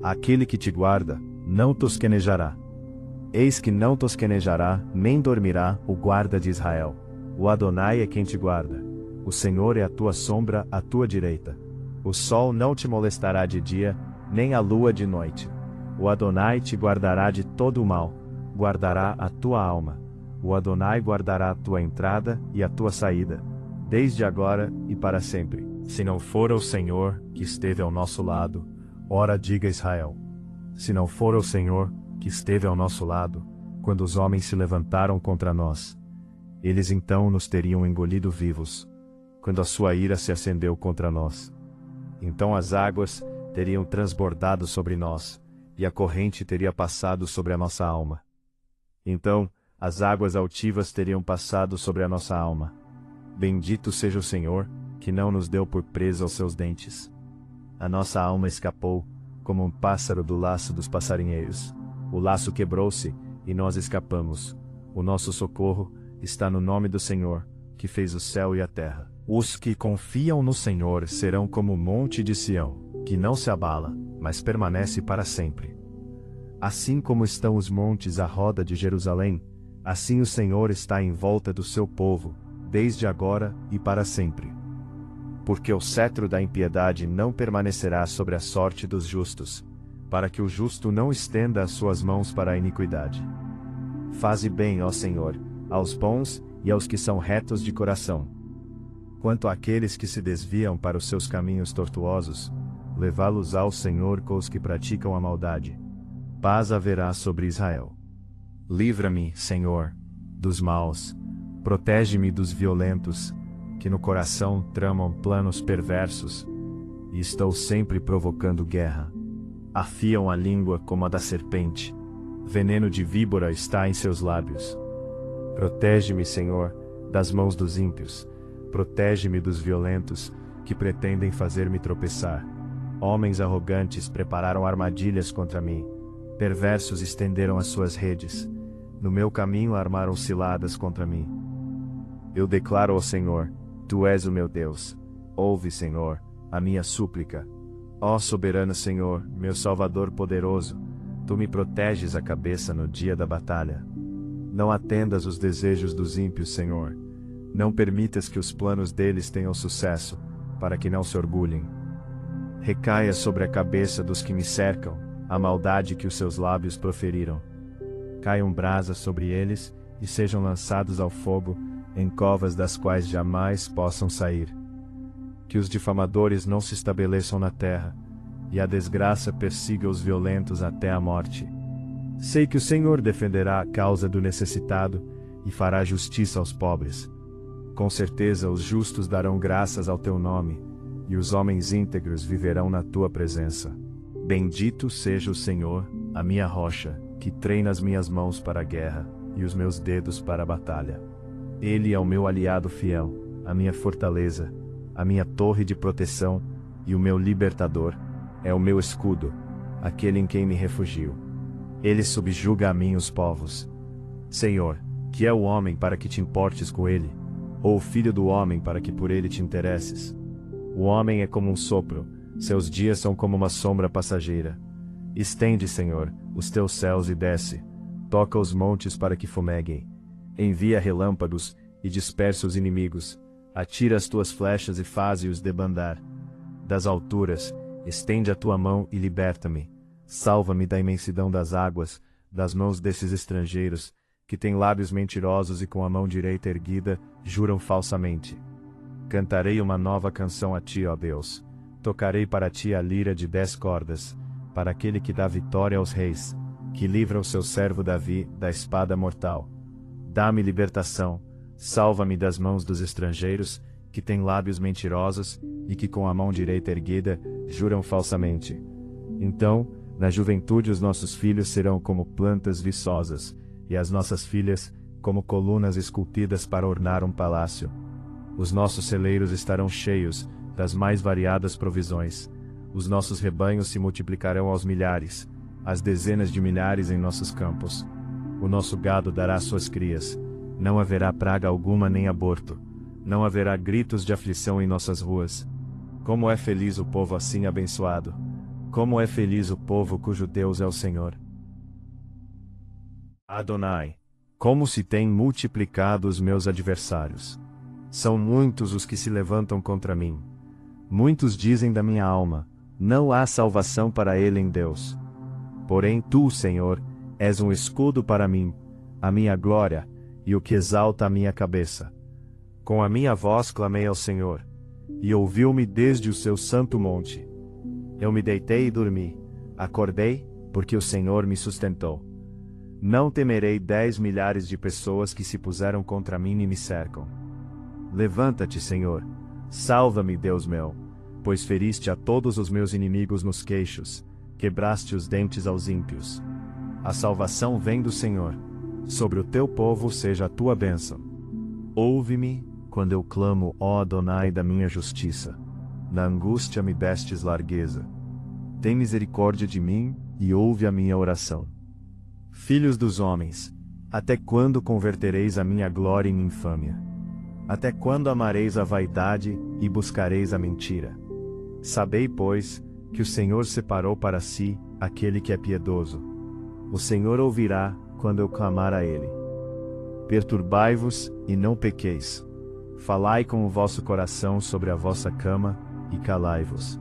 Aquele que te guarda, não tosquenejará. Eis que não tosquenejará, nem dormirá, o guarda de Israel. O Adonai é quem te guarda. O Senhor é a tua sombra à tua direita. O sol não te molestará de dia, nem a lua de noite. O Adonai te guardará de todo o mal, guardará a tua alma. O Adonai guardará a tua entrada e a tua saída, desde agora e para sempre. Se não for o Senhor que esteve ao nosso lado, ora diga Israel. Se não for o Senhor que esteve ao nosso lado, quando os homens se levantaram contra nós, eles então nos teriam engolido vivos, quando a sua ira se acendeu contra nós. Então as águas teriam transbordado sobre nós, e a corrente teria passado sobre a nossa alma. Então as águas altivas teriam passado sobre a nossa alma. Bendito seja o Senhor, que não nos deu por presa aos seus dentes. A nossa alma escapou, como um pássaro do laço dos passarinheiros. O laço quebrou-se, e nós escapamos. O nosso socorro está no nome do Senhor, que fez o céu e a terra. Os que confiam no Senhor serão como o monte de Sião, que não se abala, mas permanece para sempre. Assim como estão os montes à roda de Jerusalém, assim o Senhor está em volta do seu povo, desde agora e para sempre. Porque o cetro da impiedade não permanecerá sobre a sorte dos justos, para que o justo não estenda as suas mãos para a iniquidade. Faze bem, ó Senhor, aos bons e aos que são retos de coração. Quanto àqueles que se desviam para os seus caminhos tortuosos, levá-los ao Senhor com os que praticam a maldade. Paz haverá sobre Israel. Livra-me, Senhor, dos maus, protege-me dos violentos, que no coração tramam planos perversos, e estou sempre provocando guerra. Afiam a língua como a da serpente, veneno de víbora está em seus lábios. Protege-me, Senhor, das mãos dos ímpios, protege-me dos violentos, que pretendem fazer-me tropeçar. Homens arrogantes prepararam armadilhas contra mim, perversos estenderam as suas redes, no meu caminho armaram ciladas contra mim. Eu declaro ao Senhor: Tu és o meu Deus. Ouve, Senhor, a minha súplica. Ó soberano Senhor, meu Salvador poderoso, Tu me proteges a cabeça no dia da batalha. Não atendas os desejos dos ímpios, Senhor. Não permitas que os planos deles tenham sucesso, para que não se orgulhem. Recaia sobre a cabeça dos que me cercam a maldade que os seus lábios proferiram. Caiam brasas sobre eles, e sejam lançados ao fogo, em covas das quais jamais possam sair. Que os difamadores não se estabeleçam na terra, e a desgraça persiga os violentos até a morte. Sei que o Senhor defenderá a causa do necessitado, e fará justiça aos pobres. Com certeza os justos darão graças ao teu nome, e os homens íntegros viverão na tua presença. Bendito seja o Senhor, a minha rocha, que treina as minhas mãos para a guerra, e os meus dedos para a batalha. Ele é o meu aliado fiel, a minha fortaleza, a minha torre de proteção, e o meu libertador, é o meu escudo, aquele em quem me refugio. Ele subjuga a mim os povos. Senhor, que é o homem para que te importes com ele? Ou o filho do homem para que por ele te interesses? O homem é como um sopro, seus dias são como uma sombra passageira. Estende, Senhor, os teus céus e desce. Toca os montes para que fumeguem. Envia relâmpagos e dispersa os inimigos. Atira as tuas flechas e faze-os debandar. Das alturas, estende a tua mão e liberta-me. Salva-me da imensidão das águas, das mãos desses estrangeiros, que têm lábios mentirosos e com a mão direita erguida, juram falsamente. Cantarei uma nova canção a ti, ó Deus. Tocarei para ti a lira de 10 cordas, para aquele que dá vitória aos reis, que livra o seu servo Davi da espada mortal. Dá-me libertação, salva-me das mãos dos estrangeiros, que têm lábios mentirosos, e que com a mão direita erguida, juram falsamente. Então, na juventude os nossos filhos serão como plantas viçosas, e as nossas filhas, como colunas esculpidas para ornar um palácio. Os nossos celeiros estarão cheios das mais variadas provisões. Os nossos rebanhos se multiplicarão aos milhares, às dezenas de milhares em nossos campos. O nosso gado dará suas crias. Não haverá praga alguma nem aborto. Não haverá gritos de aflição em nossas ruas. Como é feliz o povo assim abençoado! Como é feliz o povo cujo Deus é o Senhor! Adonai, como se têm multiplicado os meus adversários! São muitos os que se levantam contra mim. Muitos dizem da minha alma: não há salvação para ele em Deus. Porém tu, Senhor, és um escudo para mim, a minha glória, e o que exalta a minha cabeça. Com a minha voz clamei ao Senhor, e ouviu-me desde o seu santo monte. Eu me deitei e dormi, acordei, porque o Senhor me sustentou. Não temerei 10 milhares de pessoas que se puseram contra mim e me cercam. Levanta-te, Senhor, salva-me, Deus meu, pois feriste a todos os meus inimigos nos queixos, quebraste os dentes aos ímpios. A salvação vem do Senhor, sobre o teu povo seja a tua bênção. Ouve-me, quando eu clamo, ó Adonai da minha justiça. Na angústia me destes largueza. Tem misericórdia de mim, e ouve a minha oração. Filhos dos homens, até quando convertereis a minha glória em infâmia? Até quando amareis a vaidade, e buscareis a mentira? Sabei, pois, que o Senhor separou para si aquele que é piedoso. O Senhor ouvirá, quando eu clamar a ele. Perturbai-vos, e não pequeis. Falai com o vosso coração sobre a vossa cama, e calai-vos.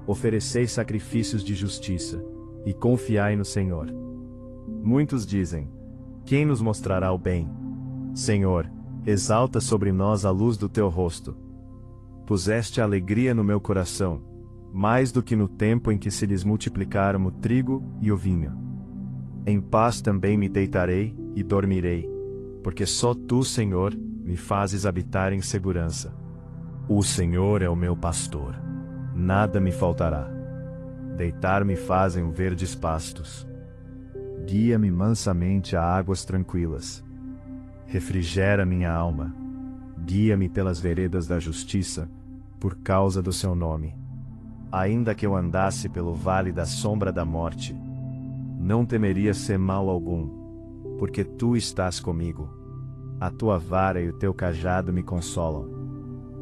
Ofereceis sacrifícios de justiça, e confiai no Senhor. Muitos dizem: quem nos mostrará o bem? Senhor, exalta sobre nós a luz do teu rosto. Puseste alegria no meu coração, mais do que no tempo em que se lhes multiplicaram o trigo e o vinho. Em paz também me deitarei e dormirei, porque só tu, Senhor, me fazes habitar em segurança. O Senhor é o meu pastor, nada me faltará. Deitar-me fazem verdes pastos. Guia-me mansamente a águas tranquilas. Refrigera minha alma. Guia-me pelas veredas da justiça, por causa do seu nome. Ainda que eu andasse pelo vale da sombra da morte, não temeria ser mal algum, porque tu estás comigo. A tua vara e o teu cajado me consolam.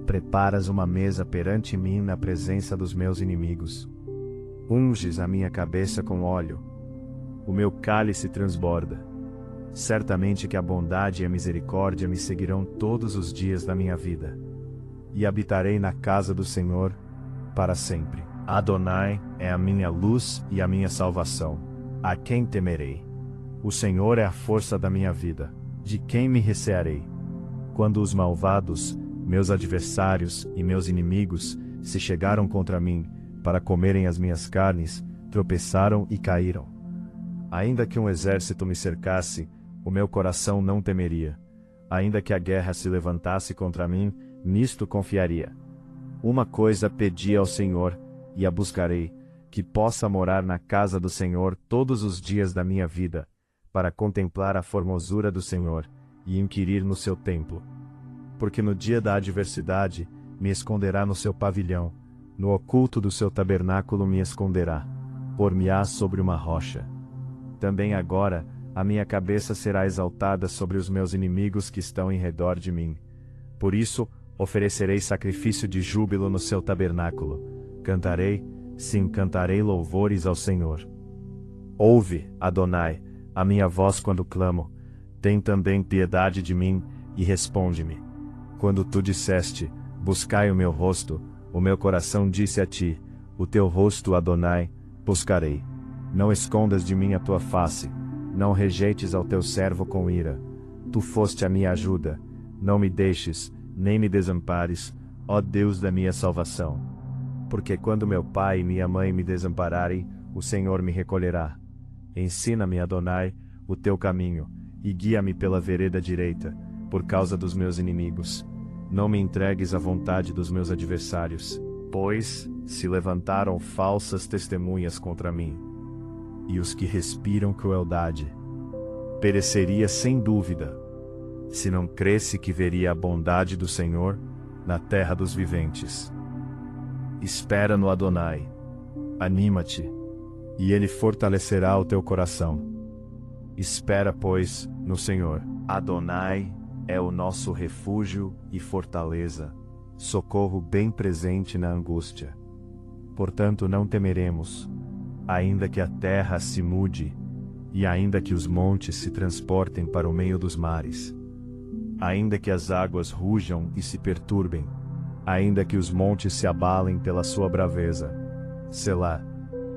Preparas uma mesa perante mim na presença dos meus inimigos. Unges a minha cabeça com óleo. O meu cálice transborda. Certamente que a bondade e a misericórdia me seguirão todos os dias da minha vida. E habitarei na casa do Senhor para sempre. Adonai é a minha luz e a minha salvação. A quem temerei? O Senhor é a força da minha vida. De quem me recearei? Quando os malvados, meus adversários e meus inimigos, se chegaram contra mim, para comerem as minhas carnes, tropeçaram e caíram. Ainda que um exército me cercasse, o meu coração não temeria. Ainda que a guerra se levantasse contra mim, nisto confiaria. Uma coisa pedi ao Senhor, e a buscarei, que possa morar na casa do Senhor todos os dias da minha vida, para contemplar a formosura do Senhor, e inquirir no seu templo. Porque no dia da adversidade, me esconderá no seu pavilhão, no oculto do seu tabernáculo me esconderá, por-me-á sobre uma rocha. Também agora, a minha cabeça será exaltada sobre os meus inimigos que estão em redor de mim. Por isso, oferecerei sacrifício de júbilo no seu tabernáculo. Cantarei, sim, cantarei louvores ao Senhor. Ouve, Adonai, a minha voz quando clamo. Tem também piedade de mim, e responde-me. Quando tu disseste, buscai o meu rosto, o meu coração disse a ti, o teu rosto, Adonai, buscarei. Não escondas de mim a tua face, não rejeites ao teu servo com ira. Tu foste a minha ajuda, não me deixes, nem me desampares, ó Deus da minha salvação. Porque quando meu pai e minha mãe me desampararem, o Senhor me recolherá. Ensina-me, Adonai, o teu caminho, e guia-me pela vereda direita, por causa dos meus inimigos. Não me entregues à vontade dos meus adversários, pois se levantaram falsas testemunhas contra mim. E os que respiram crueldade. Pereceria sem dúvida, se não cresse que veria a bondade do Senhor na terra dos viventes. Espera no Adonai. Anima-te, e ele fortalecerá o teu coração. Espera, pois, no Senhor. Adonai é o nosso refúgio e fortaleza, socorro bem presente na angústia. Portanto não temeremos, ainda que a terra se mude, e ainda que os montes se transportem para o meio dos mares, ainda que as águas rujam e se perturbem, ainda que os montes se abalem pela sua braveza. Selá,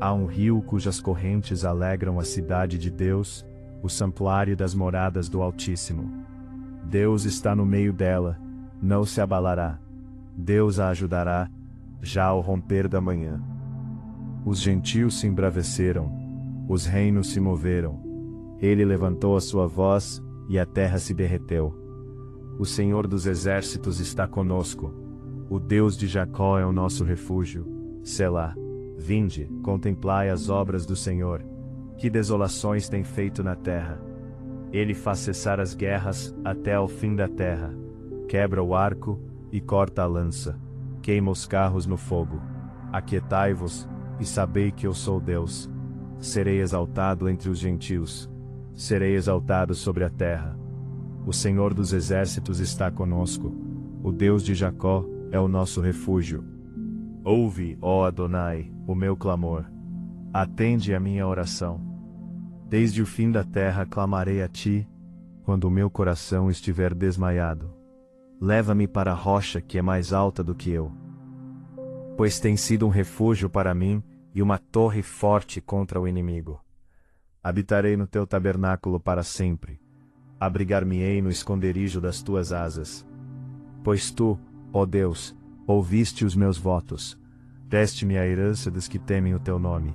há um rio cujas correntes alegram a cidade de Deus, o santuário das moradas do Altíssimo. Deus está no meio dela, não se abalará. Deus a ajudará, já ao romper da manhã. Os gentios se embraveceram, os reinos se moveram. Ele levantou a sua voz, e a terra se derreteu. O Senhor dos exércitos está conosco. O Deus de Jacó é o nosso refúgio. Selá. Vinde, contemplai as obras do Senhor. Que desolações tem feito na terra. Ele faz cessar as guerras até ao fim da terra. Quebra o arco e corta a lança. Queima os carros no fogo. Aquietai-vos e sabei que eu sou Deus. Serei exaltado entre os gentios. Serei exaltado sobre a terra. O Senhor dos exércitos está conosco. O Deus de Jacó é o nosso refúgio. Ouve, ó Adonai, o meu clamor. Atende a minha oração. Desde o fim da terra clamarei a ti, quando o meu coração estiver desmaiado. Leva-me para a rocha que é mais alta do que eu. Pois tem sido um refúgio para mim e uma torre forte contra o inimigo. Habitarei no teu tabernáculo para sempre. Abrigar-me-ei no esconderijo das tuas asas. Pois tu, ó Deus, ouviste os meus votos. Deste-me a herança dos que temem o teu nome.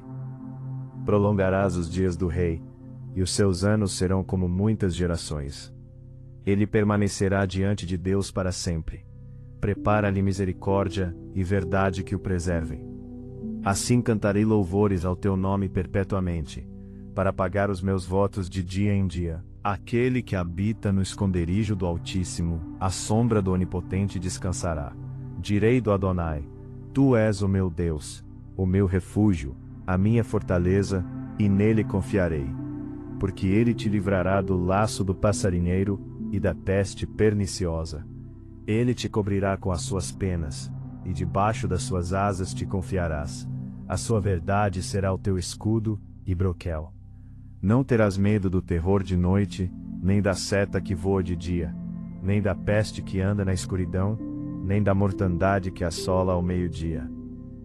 Prolongarás os dias do rei, e os seus anos serão como muitas gerações. Ele permanecerá diante de Deus para sempre. Prepara-lhe misericórdia e verdade que o preservem. Assim cantarei louvores ao teu nome perpetuamente, para pagar os meus votos de dia em dia. Aquele que habita no esconderijo do Altíssimo, à sombra do Onipotente descansará. Direi do Adonai: Tu és o meu Deus, o meu refúgio, a minha fortaleza, e nele confiarei. Porque ele te livrará do laço do passarinheiro e da peste perniciosa. Ele te cobrirá com as suas penas, e debaixo das suas asas te confiarás. A sua verdade será o teu escudo e broquel. Não terás medo do terror de noite, nem da seta que voa de dia, nem da peste que anda na escuridão, nem da mortandade que assola ao meio-dia.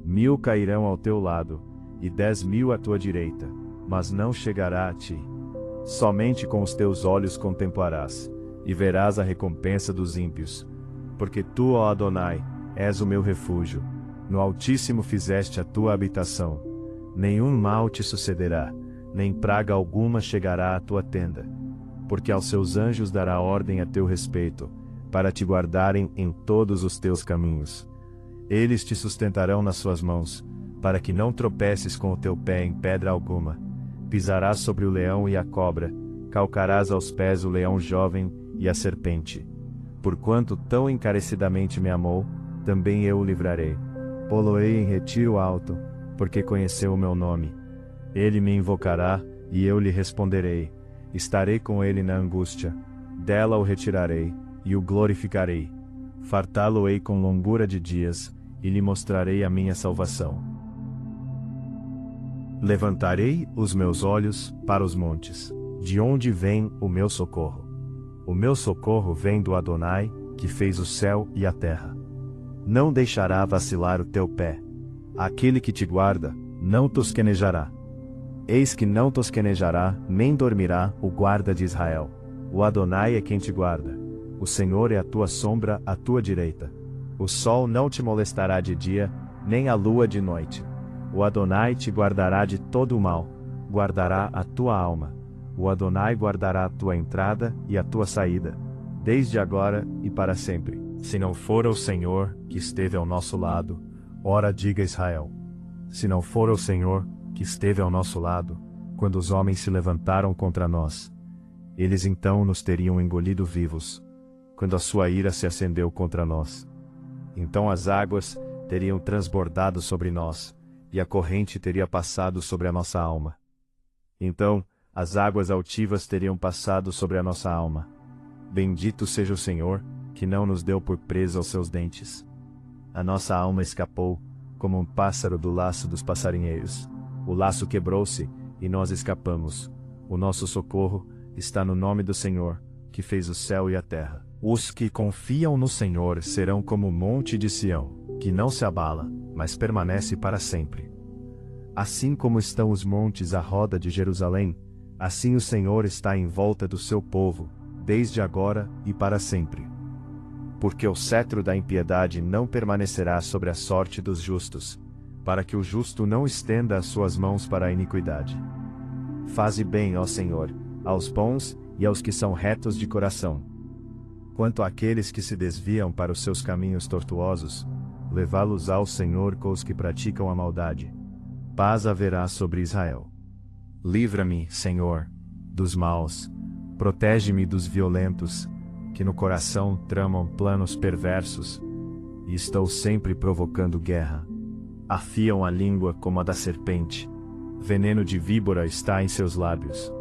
1000 cairão ao teu lado, e 10.000 à tua direita, mas não chegará a ti. Somente com os teus olhos contemplarás, e verás a recompensa dos ímpios. Porque tu, ó Adonai, és o meu refúgio. No Altíssimo fizeste a tua habitação. Nenhum mal te sucederá, nem praga alguma chegará à tua tenda. porque aos seus anjos dará ordem a teu respeito, para te guardarem em todos os teus caminhos. Eles te sustentarão nas suas mãos, para que não tropeces com o teu pé em pedra alguma. Pisarás sobre o leão e a cobra, calcarás aos pés o leão jovem e a serpente. Porquanto tão encarecidamente me amou, também eu o livrarei. Pô-lo-ei em retiro alto, porque conheceu o meu nome. Ele me invocará, e eu lhe responderei. Estarei com ele na angústia. Dela o retirarei, e o glorificarei. Fartá-lo-ei com longura de dias, e lhe mostrarei a minha salvação. Levantarei os meus olhos para os montes. De onde vem o meu socorro? O meu socorro vem do Adonai, que fez o céu e a terra. Não deixará vacilar o teu pé. Aquele que te guarda, não tosquenejará. Eis que não tosquenejará, nem dormirá, o guarda de Israel. O Adonai é quem te guarda. O Senhor é a tua sombra à tua direita. O sol não te molestará de dia, nem a lua de noite. O Adonai te guardará de todo o mal, guardará a tua alma. O Adonai guardará a tua entrada e a tua saída, desde agora e para sempre. Se não for o Senhor que esteve ao nosso lado, ora diga Israel. Se não for o Senhor que esteve ao nosso lado, quando os homens se levantaram contra nós, eles então nos teriam engolido vivos, quando a sua ira se acendeu contra nós. Então as águas teriam transbordado sobre nós, e a corrente teria passado sobre a nossa alma. Então as águas altivas teriam passado sobre a nossa alma. Bendito seja o Senhor, que não nos deu por presa aos seus dentes. A nossa alma escapou, como um pássaro do laço dos passarinheiros. O laço quebrou-se, e nós escapamos. O nosso socorro está no nome do Senhor, que fez o céu e a terra. Os que confiam no Senhor serão como o monte de Sião, que não se abala, mas permanece para sempre. Assim como estão os montes à roda de Jerusalém, assim o Senhor está em volta do seu povo, desde agora e para sempre. Porque o cetro da impiedade não permanecerá sobre a sorte dos justos, para que o justo não estenda as suas mãos para a iniquidade. Faze bem, ó Senhor, aos bons e aos que são retos de coração. Quanto àqueles que se desviam para os seus caminhos tortuosos, levá-los ao Senhor com os que praticam a maldade. Paz haverá sobre Israel. Livra-me, Senhor, dos maus, protege-me dos violentos, que no coração tramam planos perversos, e estou sempre provocando guerra. Afiam a língua como a da serpente, veneno de víbora está em seus lábios.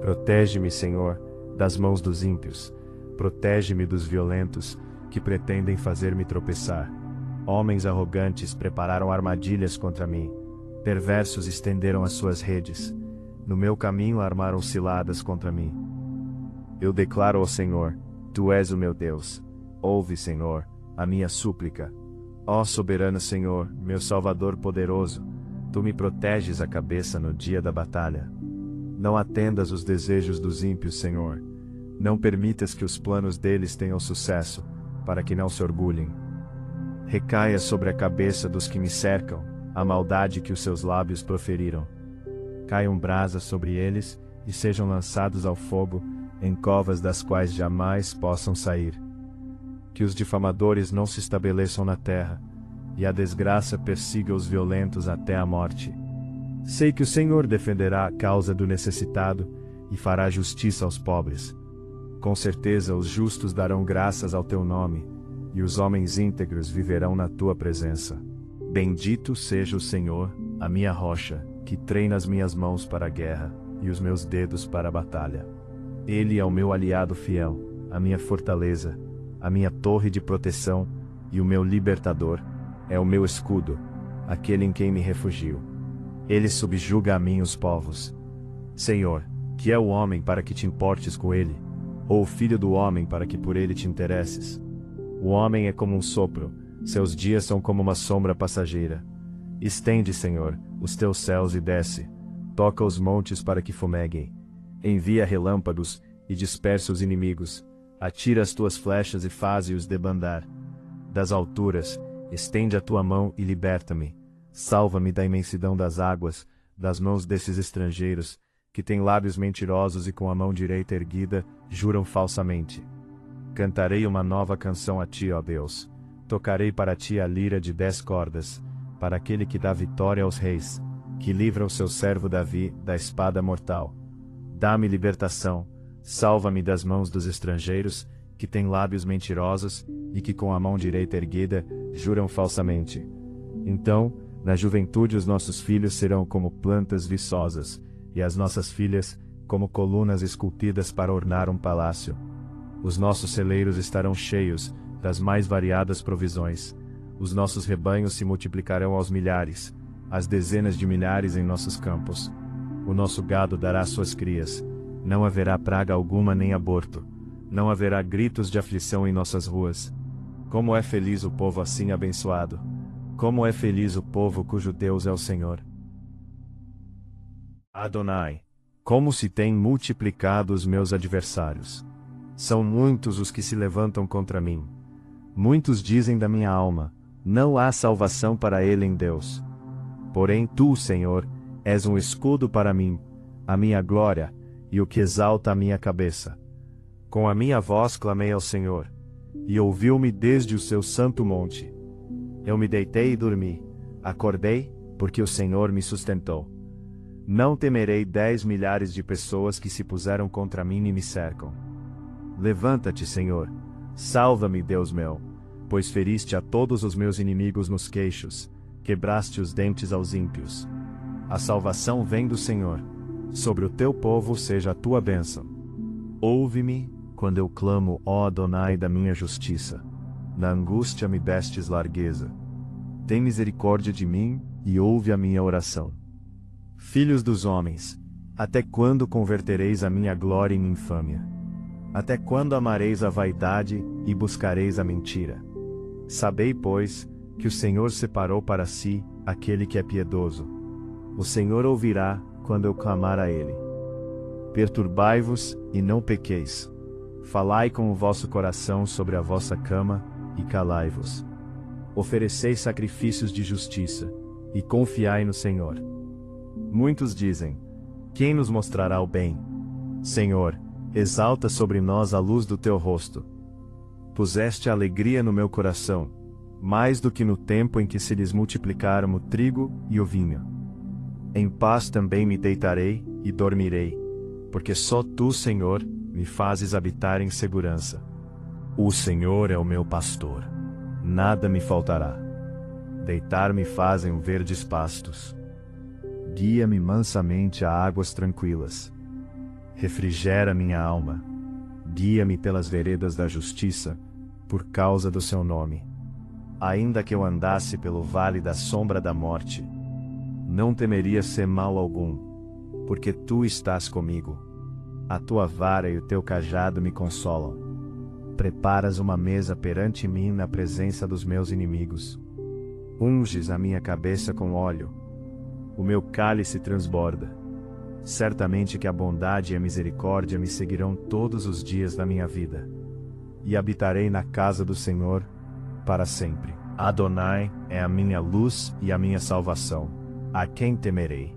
Protege-me, Senhor, das mãos dos ímpios, protege-me dos violentos, que pretendem fazer-me tropeçar. Homens arrogantes prepararam armadilhas contra mim, perversos estenderam as suas redes, no meu caminho armaram ciladas contra mim. Eu declaro ao Senhor, Tu és o meu Deus. Ouve, Senhor, a minha súplica. Ó soberano Senhor, meu Salvador poderoso, Tu me proteges a cabeça no dia da batalha. Não atendas os desejos dos ímpios, Senhor. Não permitas que os planos deles tenham sucesso, para que não se orgulhem. Recaia sobre a cabeça dos que me cercam a maldade que os seus lábios proferiram. Caiam brasas sobre eles, e sejam lançados ao fogo, em covas das quais jamais possam sair. Que os difamadores não se estabeleçam na terra, e a desgraça persiga os violentos até a morte. Sei que o Senhor defenderá a causa do necessitado, e fará justiça aos pobres. Com certeza os justos darão graças ao teu nome, e os homens íntegros viverão na tua presença. Bendito seja o Senhor, a minha rocha, que treina as minhas mãos para a guerra, e os meus dedos para a batalha. Ele é o meu aliado fiel, a minha fortaleza, a minha torre de proteção, e o meu libertador, é o meu escudo, aquele em quem me refugio. Ele subjuga a mim os povos. Senhor, que é o homem para que te importes com ele? Ou o filho do homem para que por ele te interesses? O homem é como um sopro, seus dias são como uma sombra passageira. Estende, Senhor, os teus céus e desce. Toca os montes para que fumeguem. Envia relâmpagos e dispersa os inimigos. Atira as tuas flechas e faze-os debandar. Das alturas, estende a tua mão e liberta-me. Salva-me da imensidão das águas, das mãos desses estrangeiros, que têm lábios mentirosos e com a mão direita erguida, juram falsamente. Cantarei uma nova canção a ti, ó Deus. Tocarei para ti a lira de 10 cordas, para aquele que dá vitória aos reis, que livra o seu servo Davi da espada mortal. Dá-me libertação, salva-me das mãos dos estrangeiros, que têm lábios mentirosos, e que com a mão direita erguida, juram falsamente. Então, na juventude os nossos filhos serão como plantas viçosas, e as nossas filhas, como colunas esculpidas para ornar um palácio. Os nossos celeiros estarão cheios das mais variadas provisões. Os nossos rebanhos se multiplicarão aos milhares, às dezenas de milhares em nossos campos. O nosso gado dará suas crias. Não haverá praga alguma nem aborto. Não haverá gritos de aflição em nossas ruas. Como é feliz o povo assim abençoado! Como é feliz o povo cujo Deus é o Senhor! Adonai, como se têm multiplicado os meus adversários! São muitos os que se levantam contra mim. Muitos dizem da minha alma: não há salvação para ele em Deus. Porém tu, Senhor, és um escudo para mim, a minha glória, e o que exalta a minha cabeça. Com a minha voz clamei ao Senhor, e ouviu-me desde o seu santo monte. Eu me deitei e dormi, acordei, porque o Senhor me sustentou. Não temerei 10 milhares de pessoas que se puseram contra mim e me cercam. Levanta-te, Senhor, salva-me, Deus meu, pois feriste a todos os meus inimigos nos queixos, quebraste os dentes aos ímpios. A salvação vem do Senhor, sobre o teu povo seja a tua bênção. Ouve-me, quando eu clamo, ó Adonai, da minha justiça. Na angústia me destes largueza. Tem misericórdia de mim, e ouve a minha oração. Filhos dos homens, até quando convertereis a minha glória em infâmia? Até quando amareis a vaidade, e buscareis a mentira? Sabei, pois, que o Senhor separou para si aquele que é piedoso. O Senhor ouvirá, quando eu clamar a ele. Perturbai-vos, e não pequeis. Falai com o vosso coração sobre a vossa cama, e calai-vos. Ofereceis sacrifícios de justiça, e confiai no Senhor. Muitos dizem: quem nos mostrará o bem? Senhor, exalta sobre nós a luz do teu rosto. Puseste alegria no meu coração, mais do que no tempo em que se lhes multiplicaram o trigo e o vinho. Em paz também me deitarei e dormirei, porque só tu, Senhor, me fazes habitar em segurança. O Senhor é o meu pastor, nada me faltará. Deitar-me fazem verdes pastos. Guia-me mansamente a águas tranquilas. Refrigera minha alma. Guia-me pelas veredas da justiça, por causa do seu nome. Ainda que eu andasse pelo vale da sombra da morte, não temeria ser mal algum, porque tu estás comigo. A tua vara e o teu cajado me consolam. Preparas uma mesa perante mim na presença dos meus inimigos. Unges a minha cabeça com óleo. O meu cálice transborda. Certamente que a bondade e a misericórdia me seguirão todos os dias da minha vida. E habitarei na casa do Senhor para sempre. Adonai é a minha luz e a minha salvação. A quem temerei?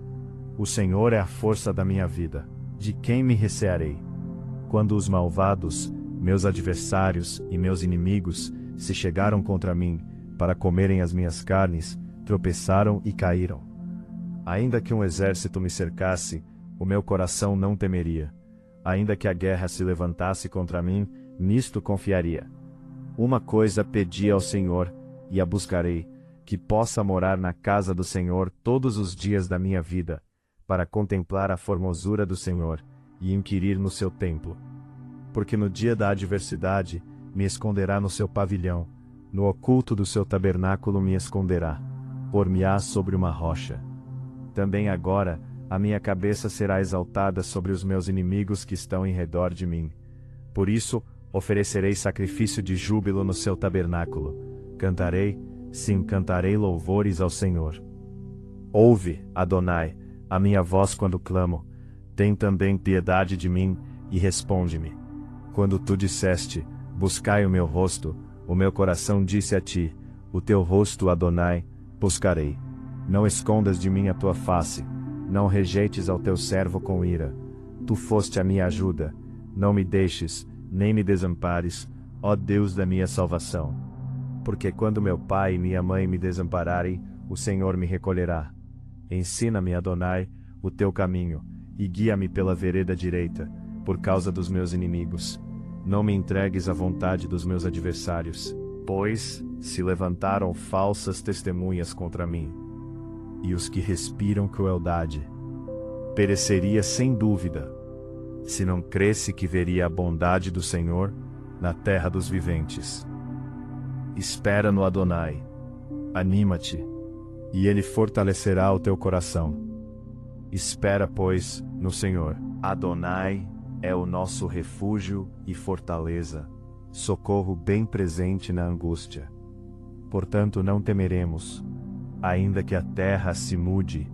O Senhor é a força da minha vida. De quem me recearei? Quando os malvados, meus adversários e meus inimigos, se chegaram contra mim, para comerem as minhas carnes, tropeçaram e caíram. Ainda que um exército me cercasse, o meu coração não temeria. Ainda que a guerra se levantasse contra mim, nisto confiaria. Uma coisa pedi ao Senhor, e a buscarei, que possa morar na casa do Senhor todos os dias da minha vida, para contemplar a formosura do Senhor, e inquirir no seu templo. Porque no dia da adversidade, me esconderá no seu pavilhão, no oculto do seu tabernáculo me esconderá, por-me-á sobre uma rocha. Também agora, a minha cabeça será exaltada sobre os meus inimigos que estão em redor de mim. Por isso, oferecerei sacrifício de júbilo no seu tabernáculo. Cantarei, sim, cantarei louvores ao Senhor. Ouve, Adonai, a minha voz quando clamo. Tem também piedade de mim, e responde-me. Quando tu disseste, buscai o meu rosto, o meu coração disse a ti, o teu rosto, Adonai, buscarei. Não escondas de mim a tua face. não rejeites ao teu servo com ira. Tu foste a minha ajuda, não me deixes, nem me desampares, ó Deus da minha salvação. Porque quando meu pai e minha mãe me desampararem, o Senhor me recolherá. Ensina-me, Adonai, o teu caminho, e guia-me pela vereda direita, por causa dos meus inimigos. Não me entregues à vontade dos meus adversários, pois se levantaram falsas testemunhas contra mim. E os que respiram crueldade. Pereceria sem dúvida, se não cresce que veria a bondade do Senhor na terra dos viventes. Espera no Adonai, anima-te, e Ele fortalecerá o teu coração. Espera, pois, no Senhor. Adonai é o nosso refúgio e fortaleza, socorro bem presente na angústia. Portanto não temeremos, ainda que a terra se mude,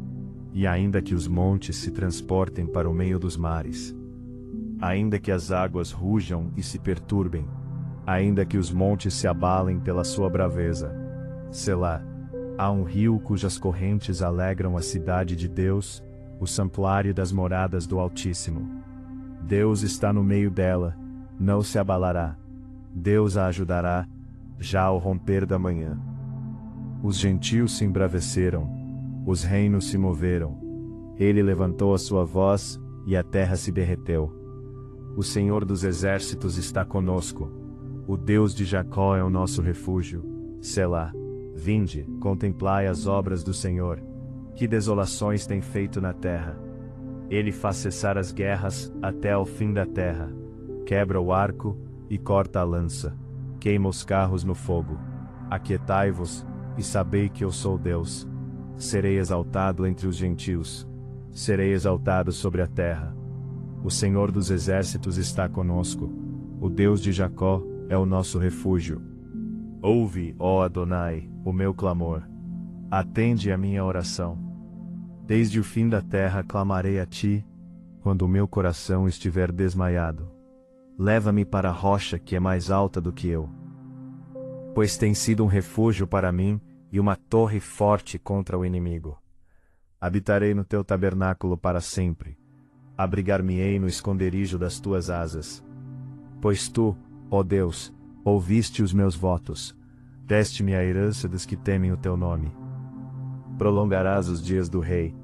e ainda que os montes se transportem para o meio dos mares, ainda que as águas rujam e se perturbem, ainda que os montes se abalem pela sua braveza. Selá, há um rio cujas correntes alegram a cidade de Deus, o santuário das moradas do Altíssimo. Deus está no meio dela, não se abalará. Deus a ajudará, já ao romper da manhã. Os gentios se embraveceram, os reinos se moveram. Ele levantou a sua voz, e a terra se derreteu. O Senhor dos exércitos está conosco. O Deus de Jacó é o nosso refúgio. Selá. Vinde, contemplai as obras do Senhor. Que desolações tem feito na terra. Ele faz cessar as guerras até ao fim da terra. Quebra o arco e corta a lança. Queima os carros no fogo. Aquietai-vos e sabei que eu sou Deus. Serei exaltado entre os gentios. Serei exaltado sobre a terra. O Senhor dos exércitos está conosco. O Deus de Jacó é o nosso refúgio. Ouve, ó Adonai, o meu clamor. Atende a minha oração. Desde o fim da terra clamarei a ti, quando o meu coração estiver desmaiado. Leva-me para a rocha que é mais alta do que eu. Pois tem sido um refúgio para mim e uma torre forte contra o inimigo. Habitarei no teu tabernáculo para sempre. Abrigar-me-ei no esconderijo das tuas asas. Pois tu, ó Deus, ouviste os meus votos. Deste-me a herança dos que temem o teu nome. Prolongarás os dias do rei,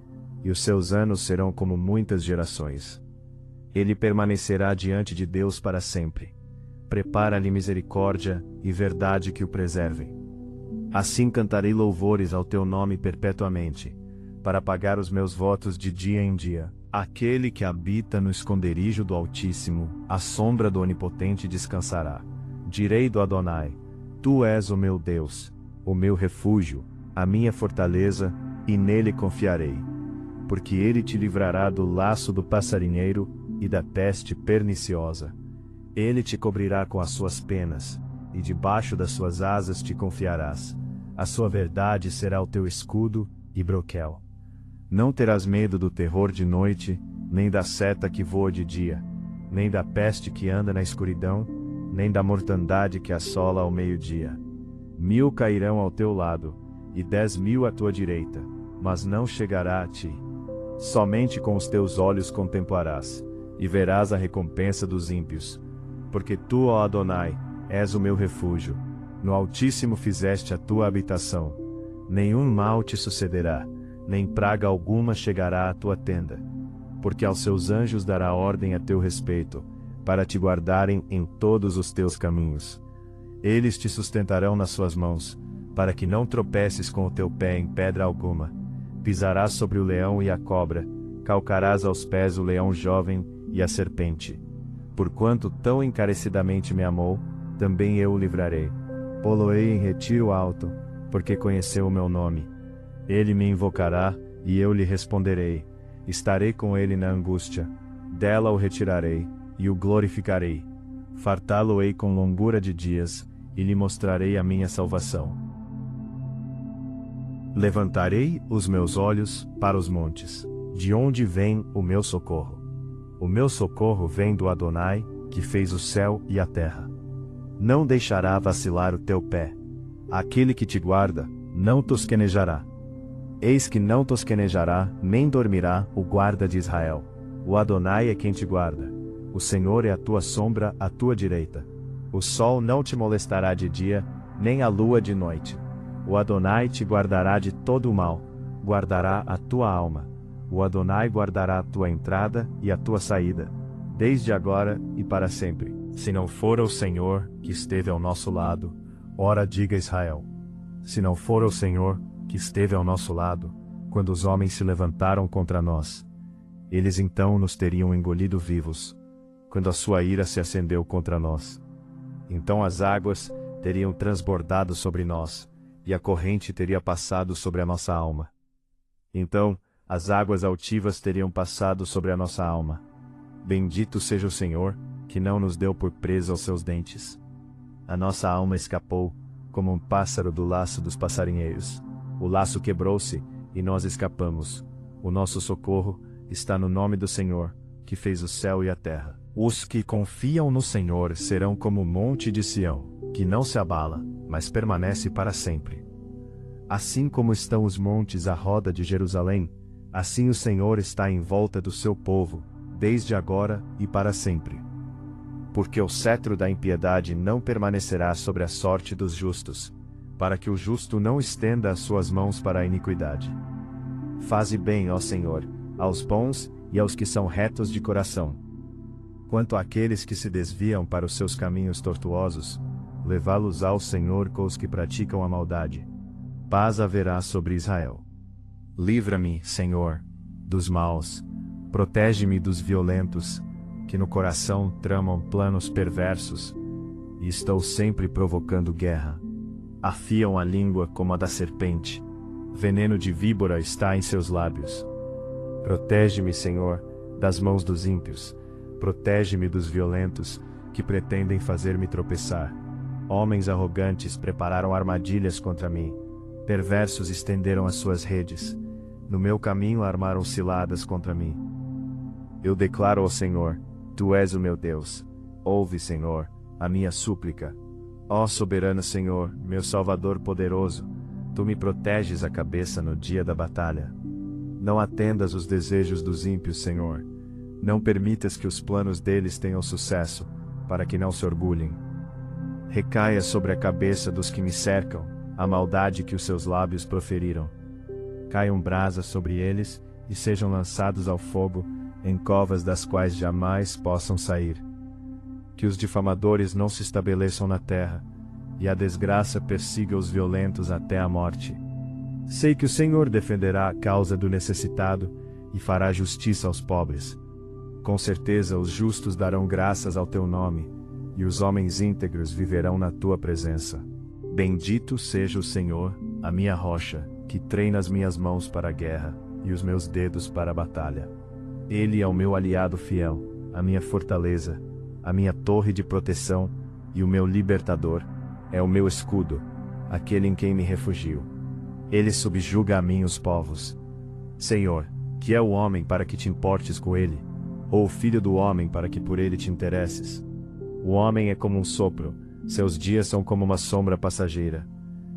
e os seus anos serão como muitas gerações. Ele permanecerá diante de Deus para sempre. Prepara-lhe misericórdia e verdade que o preservem. Assim cantarei louvores ao teu nome perpetuamente, para pagar os meus votos de dia em dia. Aquele que habita no esconderijo do Altíssimo, à sombra do Onipotente descansará. Direi do Adonai: Tu és o meu Deus, o meu refúgio, a minha fortaleza, e nele confiarei. Porque ele te livrará do laço do passarinheiro e da peste perniciosa. Ele te cobrirá com as suas penas, e debaixo das suas asas te confiarás. A sua verdade será o teu escudo e broquel. Não terás medo do terror de noite, nem da seta que voa de dia, nem da peste que anda na escuridão, nem da mortandade que assola ao meio-dia. 1000 cairão ao teu lado, e 10.000 à tua direita, mas não chegará a ti. Somente com os teus olhos contemplarás, e verás a recompensa dos ímpios. Porque tu, ó Adonai, és o meu refúgio. No Altíssimo fizeste a tua habitação. Nenhum mal te sucederá, nem praga alguma chegará à tua tenda. Porque aos seus anjos dará ordem a teu respeito, para te guardarem em todos os teus caminhos. Eles te sustentarão nas suas mãos, para que não tropeces com o teu pé em pedra alguma. Pisarás sobre o leão e a cobra, calcarás aos pés o leão jovem e a serpente. Porquanto tão encarecidamente me amou, também eu o livrarei. Pô-lo-ei em retiro alto, porque conheceu o meu nome. Ele me invocará, e eu lhe responderei. Estarei com ele na angústia. Dela o retirarei, e o glorificarei. Fartá-lo-ei com longura de dias, e lhe mostrarei a minha salvação. Levantarei os meus olhos para os montes. De onde vem o meu socorro? O meu socorro vem do Adonai, que fez o céu e a terra. Não deixará vacilar o teu pé. Aquele que te guarda, não tosquenejará. Eis que não tosquenejará, nem dormirá, o guarda de Israel. O Adonai é quem te guarda. O Senhor é a tua sombra à tua direita. O sol não te molestará de dia, nem a lua de noite. O Adonai te guardará de todo o mal, guardará a tua alma. O Adonai guardará a tua entrada e a tua saída, desde agora e para sempre. Se não for o Senhor que esteve ao nosso lado, ora diga Israel. Se não for o Senhor que esteve ao nosso lado, quando os homens se levantaram contra nós, eles então nos teriam engolido vivos, quando a sua ira se acendeu contra nós. Então as águas teriam transbordado sobre nós, e a corrente teria passado sobre a nossa alma. Então as águas altivas teriam passado sobre a nossa alma. Bendito seja o Senhor, que não nos deu por presa aos seus dentes. A nossa alma escapou, como um pássaro do laço dos passarinheiros. O laço quebrou-se, e nós escapamos. O nosso socorro está no nome do Senhor, que fez o céu e a terra. Os que confiam no Senhor serão como o monte de Sião, que não se abala, mas permanece para sempre. Assim como estão os montes à roda de Jerusalém, assim o Senhor está em volta do seu povo, desde agora e para sempre. Porque o cetro da impiedade não permanecerá sobre a sorte dos justos, para que o justo não estenda as suas mãos para a iniquidade. Faze bem, ó Senhor, aos bons e aos que são retos de coração. Quanto àqueles que se desviam para os seus caminhos tortuosos, levá-los ao Senhor com os que praticam a maldade. Paz haverá sobre Israel. Livra-me, Senhor, dos maus, protege-me dos violentos, que no coração tramam planos perversos, e estou sempre provocando guerra. Afiam a língua como a da serpente, veneno de víbora está em seus lábios. Protege-me, Senhor, das mãos dos ímpios, protege-me dos violentos, que pretendem fazer-me tropeçar. Homens arrogantes prepararam armadilhas contra mim, perversos estenderam as suas redes, no meu caminho armaram ciladas contra mim. Eu declaro ao Senhor, Tu és o meu Deus. Ouve, Senhor, a minha súplica. Ó soberano Senhor, meu Salvador poderoso, Tu me proteges a cabeça no dia da batalha. Não atendas os desejos dos ímpios, Senhor. Não permitas que os planos deles tenham sucesso, para que não se orgulhem. Recaia sobre a cabeça dos que me cercam a maldade que os seus lábios proferiram. Caiam brasas sobre eles, e sejam lançados ao fogo, em covas das quais jamais possam sair. Que os difamadores não se estabeleçam na terra, e a desgraça persiga os violentos até a morte. Sei que o Senhor defenderá a causa do necessitado, e fará justiça aos pobres. Com certeza os justos darão graças ao teu nome, e os homens íntegros viverão na tua presença. Bendito seja o Senhor, a minha rocha, que treina as minhas mãos para a guerra, e os meus dedos para a batalha. Ele é o meu aliado fiel, a minha fortaleza, a minha torre de proteção, e o meu libertador, é o meu escudo, aquele em quem me refugio. Ele subjuga a mim os povos. Senhor, que é o homem para que te importes com ele, ou o filho do homem para que por ele te interesses? O homem é como um sopro, seus dias são como uma sombra passageira.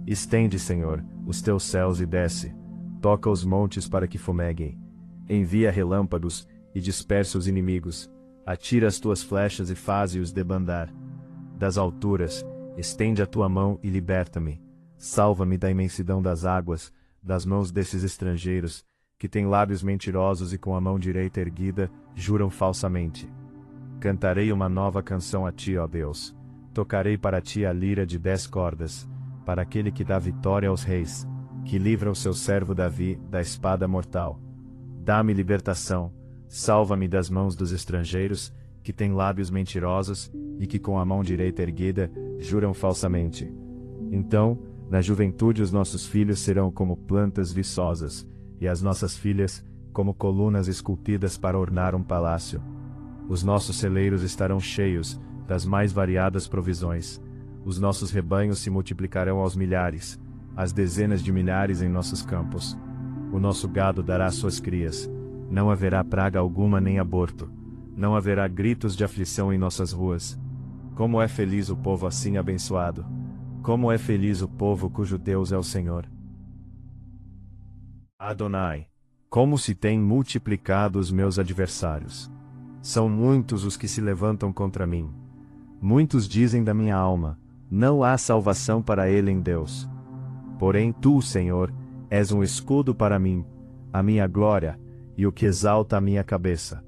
Estende, Senhor, os teus céus e desce, toca os montes para que fumeguem. Envia relâmpagos, e dispersa os inimigos, atira as tuas flechas e faze-os debandar. Das alturas, estende a tua mão e liberta-me. Salva-me da imensidão das águas, das mãos desses estrangeiros, que têm lábios mentirosos e com a mão direita erguida, juram falsamente. Cantarei uma nova canção a ti, ó Deus. Tocarei para ti a lira de 10 cordas, para aquele que dá vitória aos reis, que livra o seu servo Davi da espada mortal. Dá-me libertação, salva-me das mãos dos estrangeiros, que têm lábios mentirosos, e que com a mão direita erguida, juram falsamente. Então, na juventude os nossos filhos serão como plantas viçosas, e as nossas filhas, como colunas esculpidas para ornar um palácio. Os nossos celeiros estarão cheios das mais variadas provisões. Os nossos rebanhos se multiplicarão aos milhares, às dezenas de milhares em nossos campos. O nosso gado dará suas crias. Não haverá praga alguma nem aborto. Não haverá gritos de aflição em nossas ruas. Como é feliz o povo assim abençoado! Como é feliz o povo cujo Deus é o Senhor! Adonai, como se têm multiplicado os meus adversários. São muitos os que se levantam contra mim. Muitos dizem da minha alma: não há salvação para ele em Deus. Porém tu, Senhor, és um escudo para mim, a minha glória, e o que exalta a minha cabeça.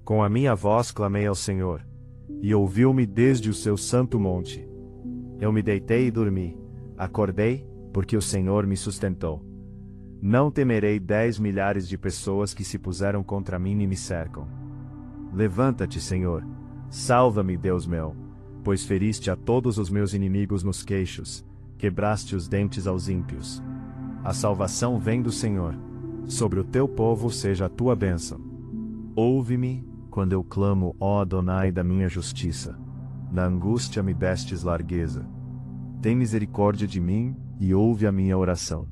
Com a minha voz clamei ao Senhor, e ouviu-me desde o seu santo monte. Eu me deitei e dormi, acordei, porque o Senhor me sustentou. Não temerei 10 milhares de pessoas que se puseram contra mim e me cercam. Levanta-te, Senhor, salva-me, Deus meu, pois feriste a todos os meus inimigos nos queixos, quebraste os dentes aos ímpios. A salvação vem do Senhor, sobre o teu povo seja a tua bênção. Ouve-me, quando eu clamo, ó Adonai, da minha justiça. Na angústia me destes largueza. Tem misericórdia de mim, e ouve a minha oração.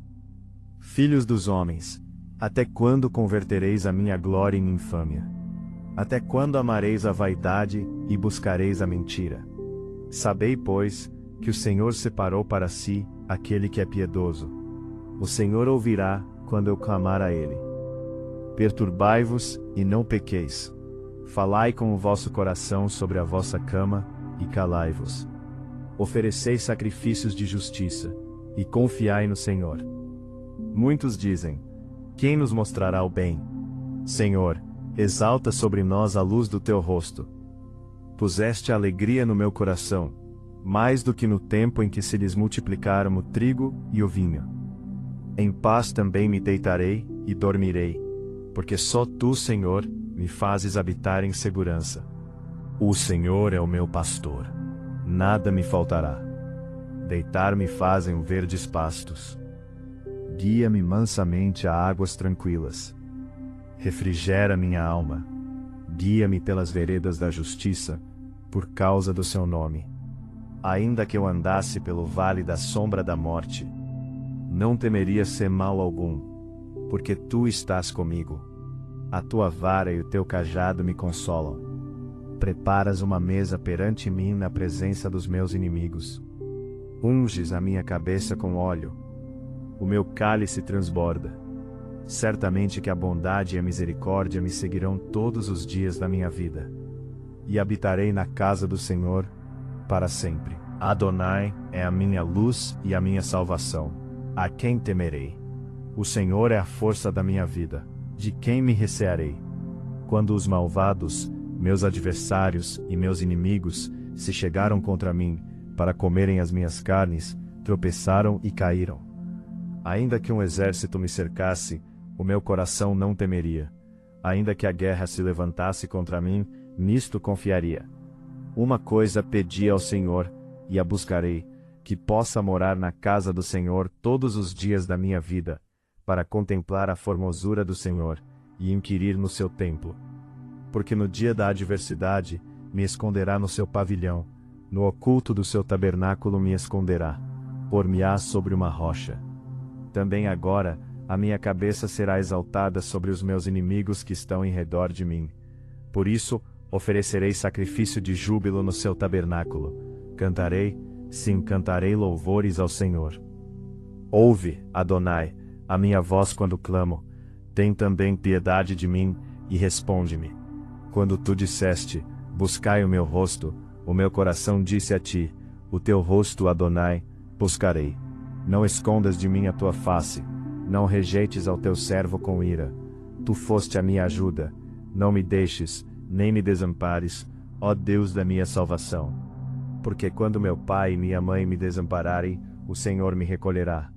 Filhos dos homens, até quando convertereis a minha glória em infâmia? Até quando amareis a vaidade, e buscareis a mentira? Sabei, pois, que o Senhor separou para si aquele que é piedoso. O Senhor ouvirá, quando eu clamar a ele. Perturbai-vos, e não pequeis. Falai com o vosso coração sobre a vossa cama, e calai-vos. Ofereceis sacrifícios de justiça, e confiai no Senhor. Muitos dizem: quem nos mostrará o bem? Senhor, exalta sobre nós a luz do teu rosto. Puseste alegria no meu coração, mais do que no tempo em que se lhes multiplicaram o trigo e o vinho. Em paz também me deitarei e dormirei, porque só tu, Senhor, me fazes habitar em segurança. O Senhor é o meu pastor, nada me faltará. Deitar-me fazem verdes pastos. Guia-me mansamente a águas tranquilas. Refrigera minha alma. Guia-me pelas veredas da justiça, por causa do seu nome. Ainda que eu andasse pelo vale da sombra da morte, não temeria ser mal algum, porque tu estás comigo. A tua vara e o teu cajado me consolam. Preparas uma mesa perante mim na presença dos meus inimigos. Unges a minha cabeça com óleo. O meu cálice transborda. Certamente que a bondade e a misericórdia me seguirão todos os dias da minha vida. E habitarei na casa do Senhor para sempre. Adonai é a minha luz e a minha salvação. A quem temerei? O Senhor é a força da minha vida. De quem me recearei? Quando os malvados, meus adversários e meus inimigos, se chegaram contra mim, para comerem as minhas carnes, tropeçaram e caíram. Ainda que um exército me cercasse, o meu coração não temeria. Ainda que a guerra se levantasse contra mim, nisto confiaria. Uma coisa pedi ao Senhor, e a buscarei, que possa morar na casa do Senhor todos os dias da minha vida, para contemplar a formosura do Senhor, e inquirir no seu templo. Porque no dia da adversidade, me esconderá no seu pavilhão, no oculto do seu tabernáculo me esconderá, por-me-á sobre uma rocha. Também agora, a minha cabeça será exaltada sobre os meus inimigos que estão em redor de mim. Por isso, oferecerei sacrifício de júbilo no seu tabernáculo. Cantarei, sim, cantarei louvores ao Senhor. Ouve, Adonai, a minha voz quando clamo. Tem também piedade de mim, e responde-me. Quando tu disseste, buscai o meu rosto, o meu coração disse a ti, o teu rosto, Adonai, buscarei. Não escondas de mim a tua face, não rejeites ao teu servo com ira. Tu foste a minha ajuda, não me deixes, nem me desampares, ó Deus da minha salvação. Porque quando meu pai e minha mãe me desampararem, o Senhor me recolherá.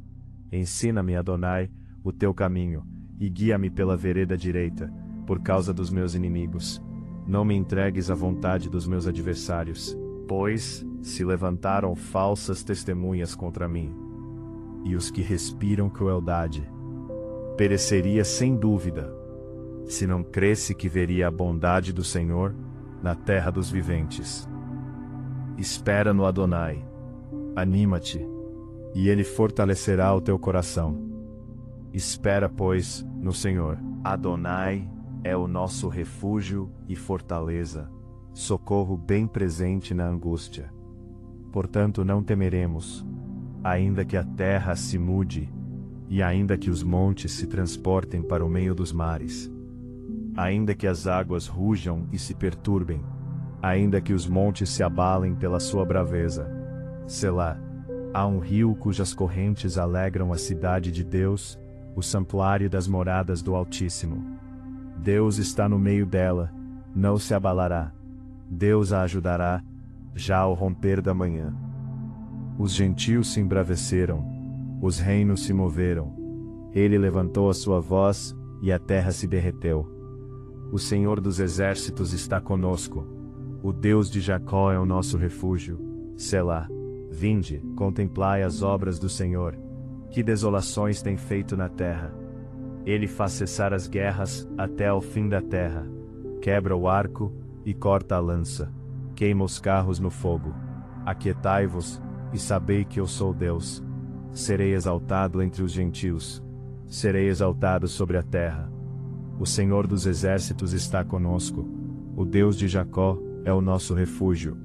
Ensina-me, Adonai, o teu caminho, e guia-me pela vereda direita, por causa dos meus inimigos. Não me entregues à vontade dos meus adversários, pois se levantaram falsas testemunhas contra mim. E os que respiram crueldade. Pereceria sem dúvida, se não cresse que veria a bondade do Senhor na terra dos viventes. Espera no Adonai. Anima-te, e ele fortalecerá o teu coração. Espera, pois, no Senhor. Adonai é o nosso refúgio e fortaleza, socorro bem presente na angústia. Portanto não temeremos, ainda que a terra se mude, E ainda que os montes se transportem para o meio dos mares, ainda que as águas rujam e se perturbem, ainda que os montes se abalem pela sua braveza, Selá, há um rio cujas correntes alegram a cidade de Deus, o santuário das moradas do Altíssimo. Deus está no meio dela, não se abalará. Deus a ajudará, já ao romper da manhã. Os gentios se embraveceram, os reinos se moveram. Ele levantou a sua voz, e a terra se derreteu. O Senhor dos exércitos está conosco. O Deus de Jacó é o nosso refúgio. Selá. Vinde, contemplai as obras do Senhor. Que desolações tem feito na terra. Ele faz cessar as guerras até ao fim da terra. Quebra o arco e corta a lança. Queima os carros no fogo. Aquietai-vos e sabei que eu sou Deus. Serei exaltado entre os gentios. Serei exaltado sobre a terra. O Senhor dos exércitos está conosco. O Deus de Jacó é o nosso refúgio.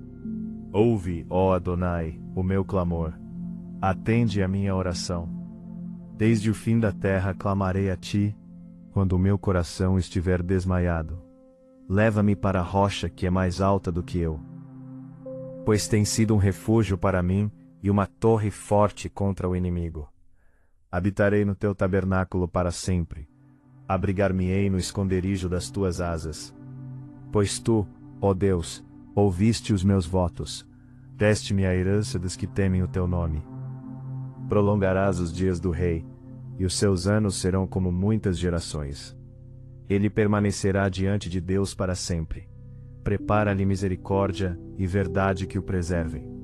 Ouve, ó Adonai, o meu clamor. Atende a minha oração. Desde o fim da terra clamarei a ti, quando o meu coração estiver desmaiado. Leva-me para a rocha que é mais alta do que eu. Pois tem sido um refúgio para mim e uma torre forte contra o inimigo. Habitarei no teu tabernáculo para sempre. Abrigar-me-ei no esconderijo das tuas asas. Pois tu, ó Deus, ouviste os meus votos. Deste-me a herança dos que temem o teu nome. Prolongarás os dias do rei, e os seus anos serão como muitas gerações. Ele permanecerá diante de Deus para sempre. Prepara-lhe misericórdia e verdade que o preservem.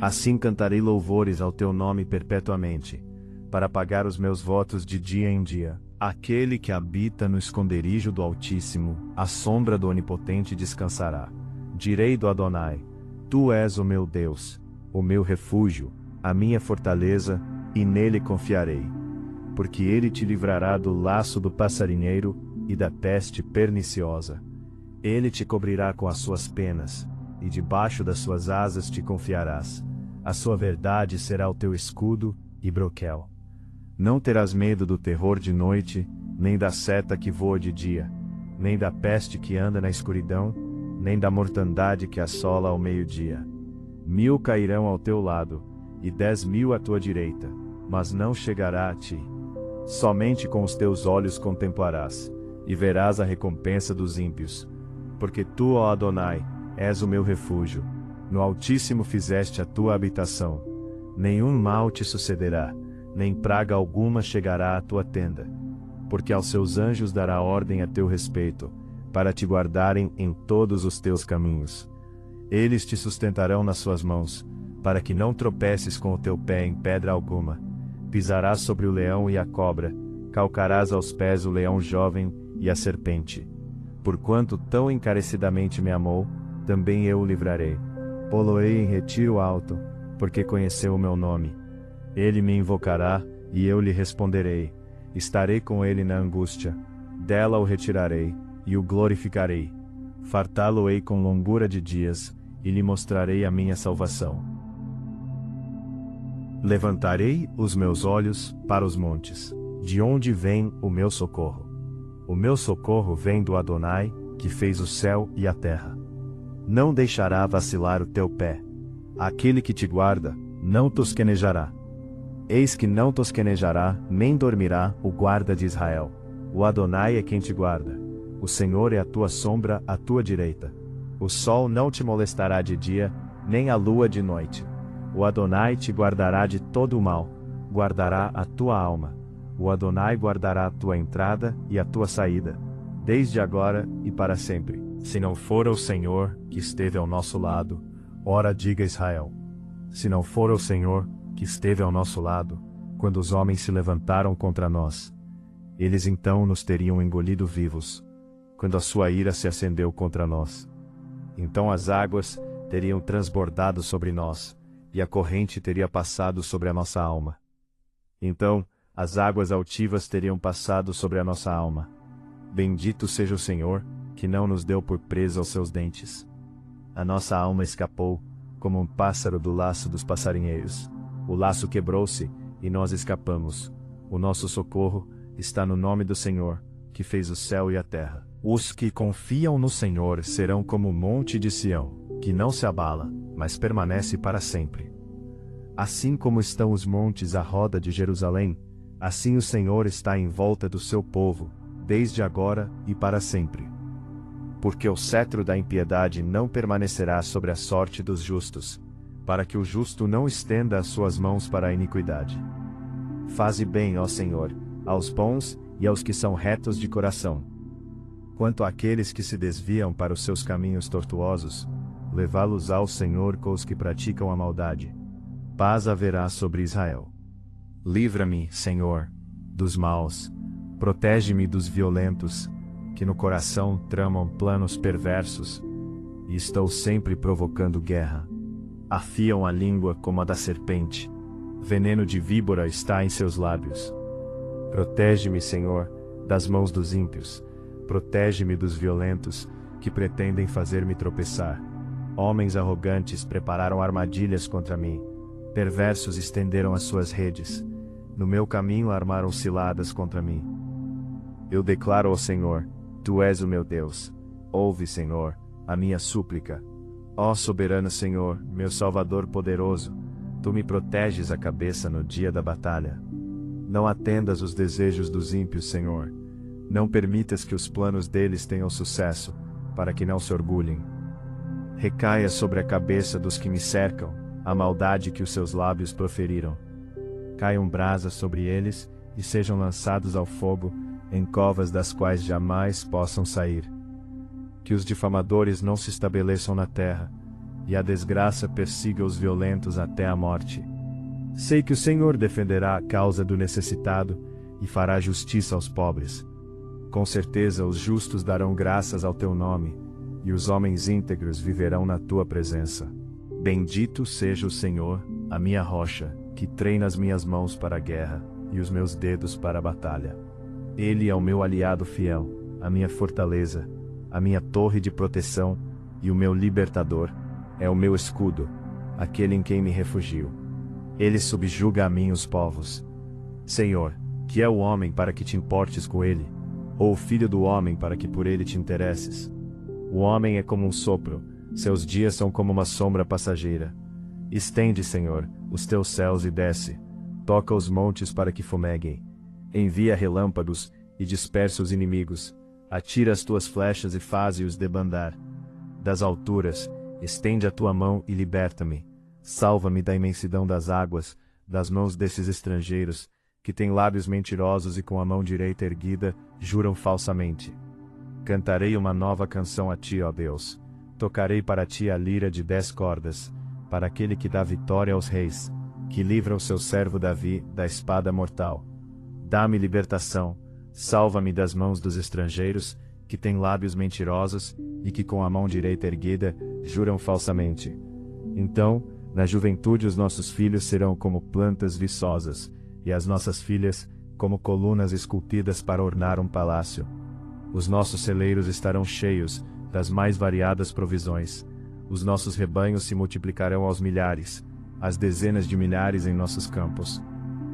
Assim cantarei louvores ao teu nome perpetuamente, para pagar os meus votos de dia em dia. Aquele que habita no esconderijo do Altíssimo, à sombra do Onipotente descansará. Direi do Adonai: Tu és o meu Deus, o meu refúgio, a minha fortaleza, e nele confiarei. Porque ele te livrará do laço do passarinheiro e da peste perniciosa. Ele te cobrirá com as suas penas, e debaixo das suas asas te confiarás. A sua verdade será o teu escudo e broquel. Não terás medo do terror de noite, nem da seta que voa de dia, nem da peste que anda na escuridão, nem da mortandade que assola ao meio-dia. 1000 cairão ao teu lado, e 10.000 à tua direita, mas não chegará a ti. Somente com os teus olhos contemplarás, e verás a recompensa dos ímpios. Porque tu, ó Adonai, és o meu refúgio. No Altíssimo fizeste a tua habitação. Nenhum mal te sucederá, nem praga alguma chegará à tua tenda. Porque aos seus anjos dará ordem a teu respeito, para te guardarem em todos os teus caminhos. Eles te sustentarão nas suas mãos, para que não tropeces com o teu pé em pedra alguma. Pisarás sobre o leão e a cobra, calcarás aos pés o leão jovem e a serpente. Porquanto tão encarecidamente me amou, também eu o livrarei. Pô-lo-ei em retiro alto, porque conheceu o meu nome. Ele me invocará, e eu lhe responderei. Estarei com ele na angústia. Dela o retirarei, e o glorificarei. Fartá-lo-ei com longura de dias, e lhe mostrarei a minha salvação. Levantarei os meus olhos para os montes. De onde vem o meu socorro? O meu socorro vem do Adonai, que fez o céu e a terra. Não deixará vacilar o teu pé. Aquele que te guarda, não tosquenejará. Eis que não tosquenejará, nem dormirá, o guarda de Israel. O Adonai é quem te guarda. O Senhor é a tua sombra à tua direita. O sol não te molestará de dia, nem a lua de noite. O Adonai te guardará de todo o mal, guardará a tua alma. O Adonai guardará a tua entrada e a tua saída, desde agora e para sempre. Se não for o Senhor que esteve ao nosso lado, ora diga Israel. Se não for o Senhor que esteve ao nosso lado, quando os homens se levantaram contra nós, eles então nos teriam engolido vivos, quando a sua ira se acendeu contra nós. Então as águas teriam transbordado sobre nós, e a corrente teria passado sobre a nossa alma. Então as águas altivas teriam passado sobre a nossa alma. Bendito seja o Senhor, que não nos deu por presa aos seus dentes. A nossa alma escapou, como um pássaro do laço dos passarinheiros. O laço quebrou-se, e nós escapamos. O nosso socorro está no nome do Senhor, que fez o céu e a terra. Os que confiam no Senhor serão como o monte de Sião, que não se abala, mas permanece para sempre. Assim como estão os montes à roda de Jerusalém, assim o Senhor está em volta do seu povo, desde agora e para sempre. Porque o cetro da impiedade não permanecerá sobre a sorte dos justos, para que o justo não estenda as suas mãos para a iniquidade. Faze bem, ó Senhor, aos bons e aos que são retos de coração. Quanto àqueles que se desviam para os seus caminhos tortuosos, levá-los ao Senhor com os que praticam a maldade. Paz haverá sobre Israel. Livra-me, Senhor, dos maus, protege-me dos violentos, que no coração tramam planos perversos, e estou sempre provocando guerra. Afiam a língua como a da serpente, veneno de víbora está em seus lábios. Protege-me, Senhor, das mãos dos ímpios, protege-me dos violentos, que pretendem fazer-me tropeçar. Homens arrogantes prepararam armadilhas contra mim, perversos estenderam as suas redes, no meu caminho armaram ciladas contra mim. Eu declaro ao Senhor, Tu és o meu Deus, ouve, Senhor, a minha súplica. Ó soberano Senhor, meu Salvador poderoso, Tu me proteges a cabeça no dia da batalha. Não atendas os desejos dos ímpios, Senhor. Não permitas que os planos deles tenham sucesso, para que não se orgulhem. Recaia sobre a cabeça dos que me cercam a maldade que os seus lábios proferiram. Caiam brasas sobre eles, e sejam lançados ao fogo, em covas das quais jamais possam sair. Que os difamadores não se estabeleçam na terra, e a desgraça persiga os violentos até a morte. Sei que o Senhor defenderá a causa do necessitado, e fará justiça aos pobres. Com certeza os justos darão graças ao teu nome, e os homens íntegros viverão na tua presença. Bendito seja o Senhor, a minha rocha, que treina as minhas mãos para a guerra, e os meus dedos para a batalha. Ele é o meu aliado fiel, a minha fortaleza, a minha torre de proteção, e o meu libertador, é o meu escudo, aquele em quem me refugio. Ele subjuga a mim os povos. Senhor, que é o homem para que te importes com ele, ou o filho do homem para que por ele te interesses? O homem é como um sopro, seus dias são como uma sombra passageira. Estende, Senhor, os teus céus e desce, toca os montes para que fumeguem. Envia relâmpagos, e dispersa os inimigos, atira as tuas flechas e faze-os debandar. Das alturas, estende a tua mão e liberta-me. Salva-me da imensidão das águas, das mãos desses estrangeiros, que têm lábios mentirosos e com a mão direita erguida, juram falsamente. Cantarei uma nova canção a ti, ó Deus. Tocarei para ti a lira de 10 cordas, para aquele que dá vitória aos reis, que livra o seu servo Davi da espada mortal. Dá-me libertação, salva-me das mãos dos estrangeiros, que têm lábios mentirosos, e que com a mão direita erguida, juram falsamente. Então, na juventude os nossos filhos serão como plantas viçosas, e as nossas filhas, como colunas esculpidas para ornar um palácio. Os nossos celeiros estarão cheios das mais variadas provisões. Os nossos rebanhos se multiplicarão aos milhares, às dezenas de milhares em nossos campos.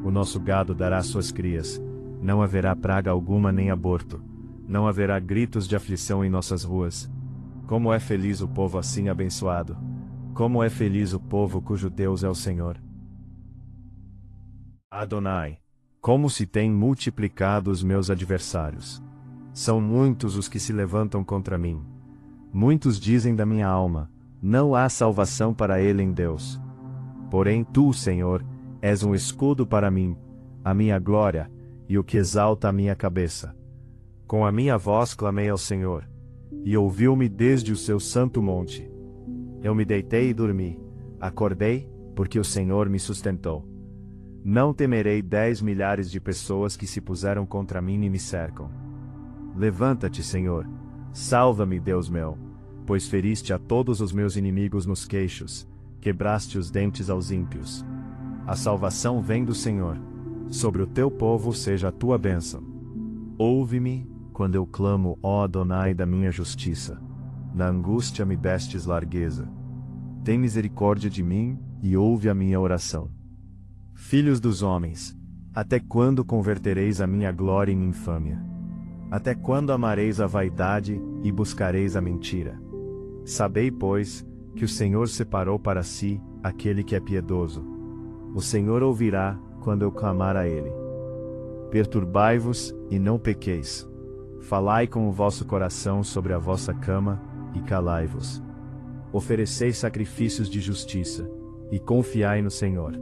O nosso gado dará suas crias. Não haverá praga alguma nem aborto. Não haverá gritos de aflição em nossas ruas. Como é feliz o povo assim abençoado! Como é feliz o povo cujo Deus é o Senhor! Adonai, como se têm multiplicado os meus adversários! São muitos os que se levantam contra mim. Muitos dizem da minha alma, não há salvação para ele em Deus. Porém tu, Senhor, és um escudo para mim, a minha glória, e o que exalta a minha cabeça. Com a minha voz clamei ao Senhor, e ouviu-me desde o seu santo monte. Eu me deitei e dormi, acordei, porque o Senhor me sustentou. Não temerei 10 milhares de pessoas que se puseram contra mim e me cercam. Levanta-te, Senhor, salva-me, Deus meu, pois feriste a todos os meus inimigos nos queixos, quebraste os dentes aos ímpios. A salvação vem do Senhor, sobre o teu povo seja a tua bênção. Ouve-me, quando eu clamo, ó Adonai da minha justiça. Na angústia me destes largueza. Tem misericórdia de mim, e ouve a minha oração. Filhos dos homens, Até quando convertereis a minha glória em infâmia? Até quando amareis a vaidade e buscareis a mentira? Sabei, pois, que o Senhor separou para si aquele que é piedoso. O Senhor ouvirá quando eu clamar a ele. Perturbai-vos e não pequeis. Falai com o vosso coração sobre a vossa cama e calai-vos. Ofereceis sacrifícios de justiça e confiai no Senhor.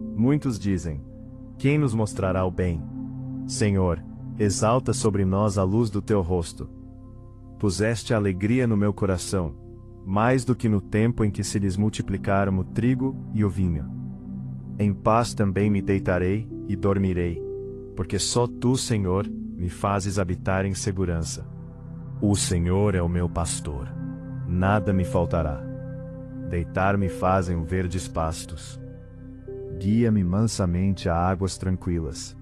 Muitos dizem: quem nos mostrará o bem? Senhor, exalta sobre nós a luz do teu rosto. Puseste alegria no meu coração, mais do que no tempo em que se lhes multiplicaram o trigo e o vinho. Em paz também me deitarei e dormirei, porque só tu, Senhor, me fazes habitar em segurança. O Senhor é o meu pastor, nada me faltará. Deitar-me fazem verdes pastos. Guia-me mansamente a águas tranquilas.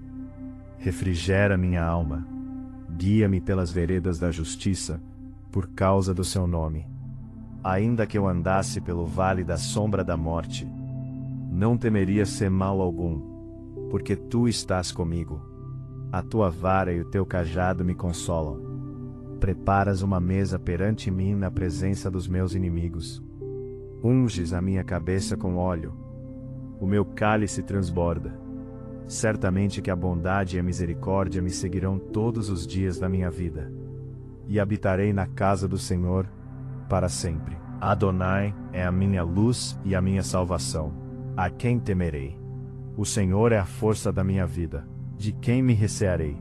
Refrigera minha alma. Guia-me pelas veredas da justiça, por causa do seu nome. Ainda que eu andasse pelo vale da sombra da morte, não temeria ser mal algum, porque tu estás comigo. A tua vara e o teu cajado me consolam. Preparas uma mesa perante mim na presença dos meus inimigos. Unges a minha cabeça com óleo. O meu cálice transborda. Certamente que a bondade e a misericórdia me seguirão todos os dias da minha vida. E habitarei na casa do Senhor para sempre. Adonai é a minha luz e a minha salvação. A quem temerei? O Senhor é a força da minha vida. De quem me recearei?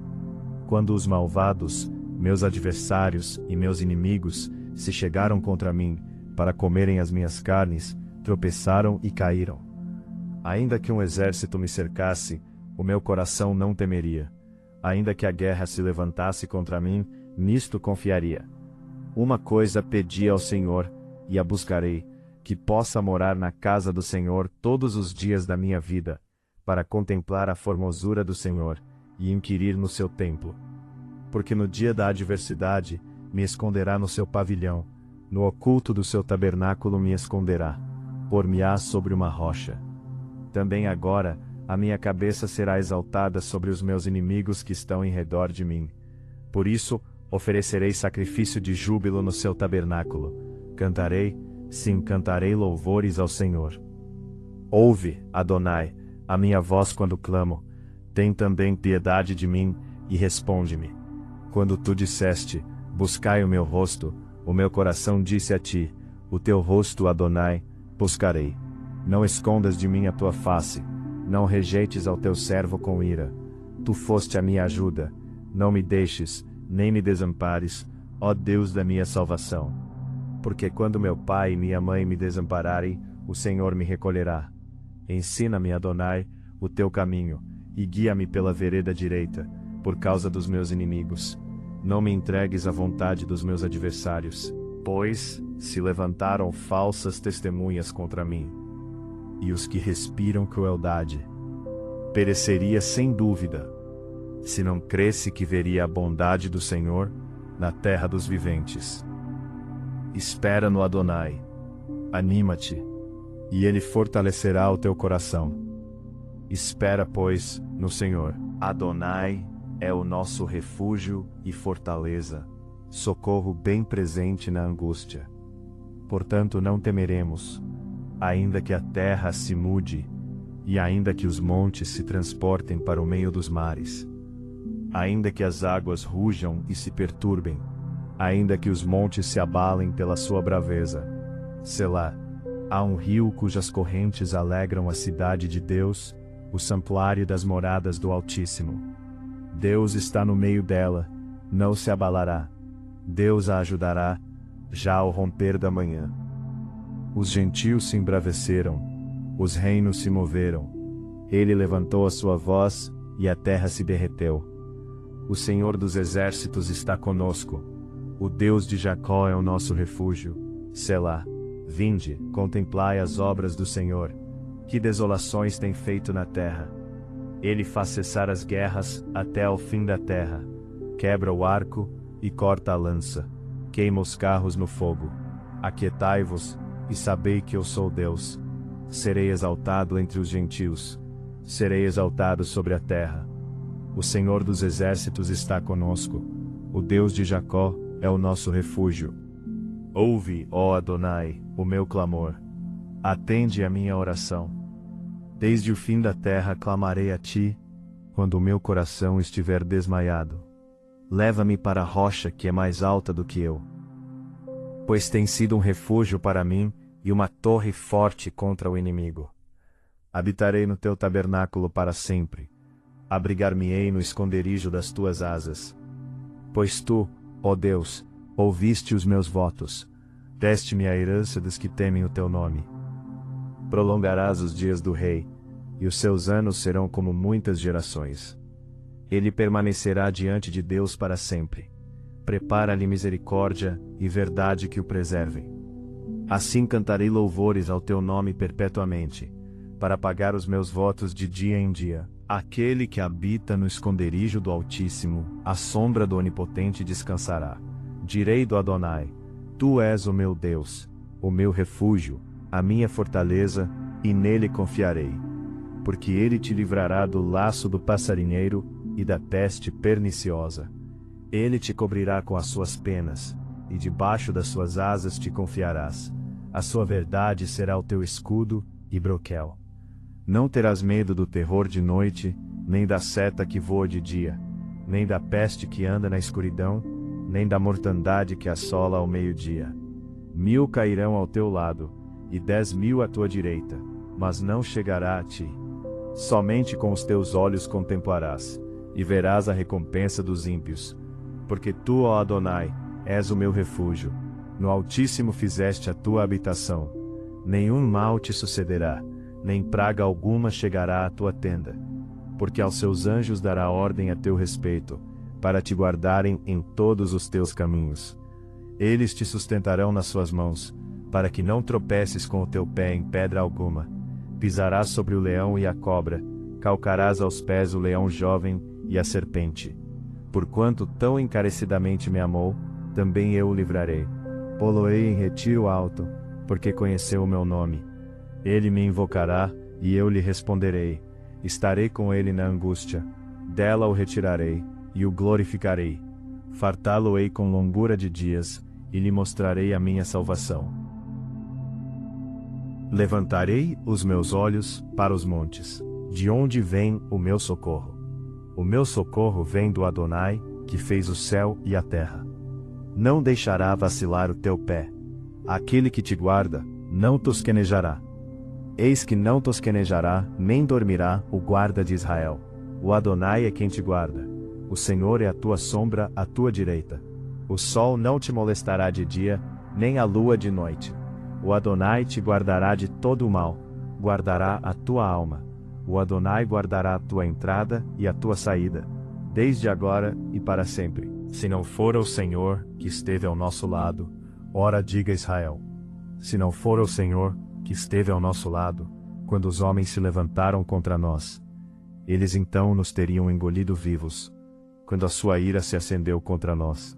Quando os malvados, meus adversários e meus inimigos, se chegaram contra mim, para comerem as minhas carnes, tropeçaram e caíram. Ainda que um exército me cercasse, o meu coração não temeria. Ainda que a guerra se levantasse contra mim, nisto confiaria. Uma coisa pedi ao Senhor, e a buscarei, que possa morar na casa do Senhor todos os dias da minha vida, para contemplar a formosura do Senhor, e inquirir no seu templo. Porque no dia da adversidade, me esconderá no seu pavilhão, no oculto do seu tabernáculo me esconderá, por-me-á sobre uma rocha. Também agora, a minha cabeça será exaltada sobre os meus inimigos que estão em redor de mim. Por isso, oferecerei sacrifício de júbilo no seu tabernáculo. Cantarei, sim, cantarei louvores ao Senhor. Ouve, Adonai, a minha voz quando clamo. Tem também piedade de mim, e responde-me. Quando tu disseste, buscai o meu rosto, o meu coração disse a ti, o teu rosto, Adonai, buscarei. Não escondas de mim a tua face, não rejeites ao teu servo com ira. Tu foste a minha ajuda, não me deixes, nem me desampares, ó Deus da minha salvação. Porque quando meu pai e minha mãe me desampararem, o Senhor me recolherá. Ensina-me, Adonai, o teu caminho, e guia-me pela vereda direita, por causa dos meus inimigos. Não me entregues à vontade dos meus adversários, pois se levantaram falsas testemunhas contra mim. E os que respiram crueldade. Pereceria sem dúvida, se não cresse que veria a bondade do Senhor na terra dos viventes. Espera no Adonai, anima-te, e ele fortalecerá o teu coração. Espera, pois, no Senhor. Adonai é o nosso refúgio e fortaleza, socorro bem presente na angústia. Portanto não temeremos, ainda que a terra se mude, e ainda que os montes se transportem para o meio dos mares, ainda que as águas rujam e se perturbem, ainda que os montes se abalem pela sua braveza. Selá, há um rio cujas correntes alegram a cidade de Deus, o santuário das moradas do Altíssimo. Deus está no meio dela, não se abalará. Deus a ajudará, já ao romper da manhã. Os gentios se embraveceram, os reinos se moveram. Ele levantou a sua voz, e a terra se derreteu. O Senhor dos exércitos está conosco. O Deus de Jacó é o nosso refúgio. Selá. Vinde, contemplai as obras do Senhor. Que desolações tem feito na terra. Ele faz cessar as guerras até ao fim da terra. Quebra o arco e corta a lança. Queima os carros no fogo. Aquietai-vos e sabei que eu sou Deus. Serei exaltado entre os gentios. serei exaltado sobre a terra. O Senhor dos exércitos está conosco, o Deus de Jacó é o nosso refúgio. Ouve, ó Adonai, o meu clamor. Atende a minha oração. Desde o fim da terra clamarei a ti, quando o meu coração estiver desmaiado. Leva-me para a rocha que é mais alta do que eu. Pois tem sido um refúgio para mim e uma torre forte contra o inimigo. Habitarei no teu tabernáculo para sempre. Abrigar-me-ei no esconderijo das tuas asas. Pois tu, ó Deus, ouviste os meus votos. Deste-me a herança dos que temem o teu nome. Prolongarás os dias do rei, e os seus anos serão como muitas gerações. Ele permanecerá diante de Deus para sempre. Prepara-lhe misericórdia e verdade que o preservem. Assim cantarei louvores ao teu nome perpetuamente, para pagar os meus votos de dia em dia. Aquele que habita no esconderijo do Altíssimo, à sombra do Onipotente descansará. Direi do Adonai: Tu és o meu Deus, o meu refúgio, a minha fortaleza, e nele confiarei. Porque ele te livrará do laço do passarinheiro e da peste perniciosa. Ele te cobrirá com as suas penas, e debaixo das suas asas te confiarás. A sua verdade será o teu escudo e broquel. Não terás medo do terror de noite, nem da seta que voa de dia, nem da peste que anda na escuridão, nem da mortandade que assola ao meio-dia. 1000 cairão ao teu lado, e 10.000 à tua direita, mas não chegará a ti. Somente com os teus olhos contemplarás, e verás a recompensa dos ímpios. Porque tu, ó Adonai, és o meu refúgio. No Altíssimo fizeste a tua habitação. Nenhum mal te sucederá, nem praga alguma chegará à tua tenda. Porque aos seus anjos dará ordem a teu respeito, para te guardarem em todos os teus caminhos. Eles te sustentarão nas suas mãos, para que não tropeces com o teu pé em pedra alguma. Pisarás sobre o leão e a cobra, calcarás aos pés o leão jovem e a serpente. Porquanto tão encarecidamente me amou, também eu o livrarei. Pô-lo-ei em retiro alto, porque conheceu o meu nome. Ele me invocará, e eu lhe responderei. Estarei com ele na angústia. Dela o retirarei, e o glorificarei. Fartá-lo-ei com longura de dias, e lhe mostrarei a minha salvação. Levantarei os meus olhos para os montes. De onde vem o meu socorro? O meu socorro vem do Adonai, que fez o céu e a terra. Não deixará vacilar o teu pé. Aquele que te guarda, não tosquenejará. Eis que não tosquenejará, nem dormirá, o guarda de Israel. O Adonai é quem te guarda. O Senhor é a tua sombra à tua direita. O sol não te molestará de dia, nem a lua de noite. O Adonai te guardará de todo o mal, guardará a tua alma. O Adonai guardará a tua entrada e a tua saída, desde agora e para sempre. Se não for o Senhor que esteve ao nosso lado, ora diga Israel. Se não for o Senhor que esteve ao nosso lado, quando os homens se levantaram contra nós, eles então nos teriam engolido vivos, quando a sua ira se acendeu contra nós.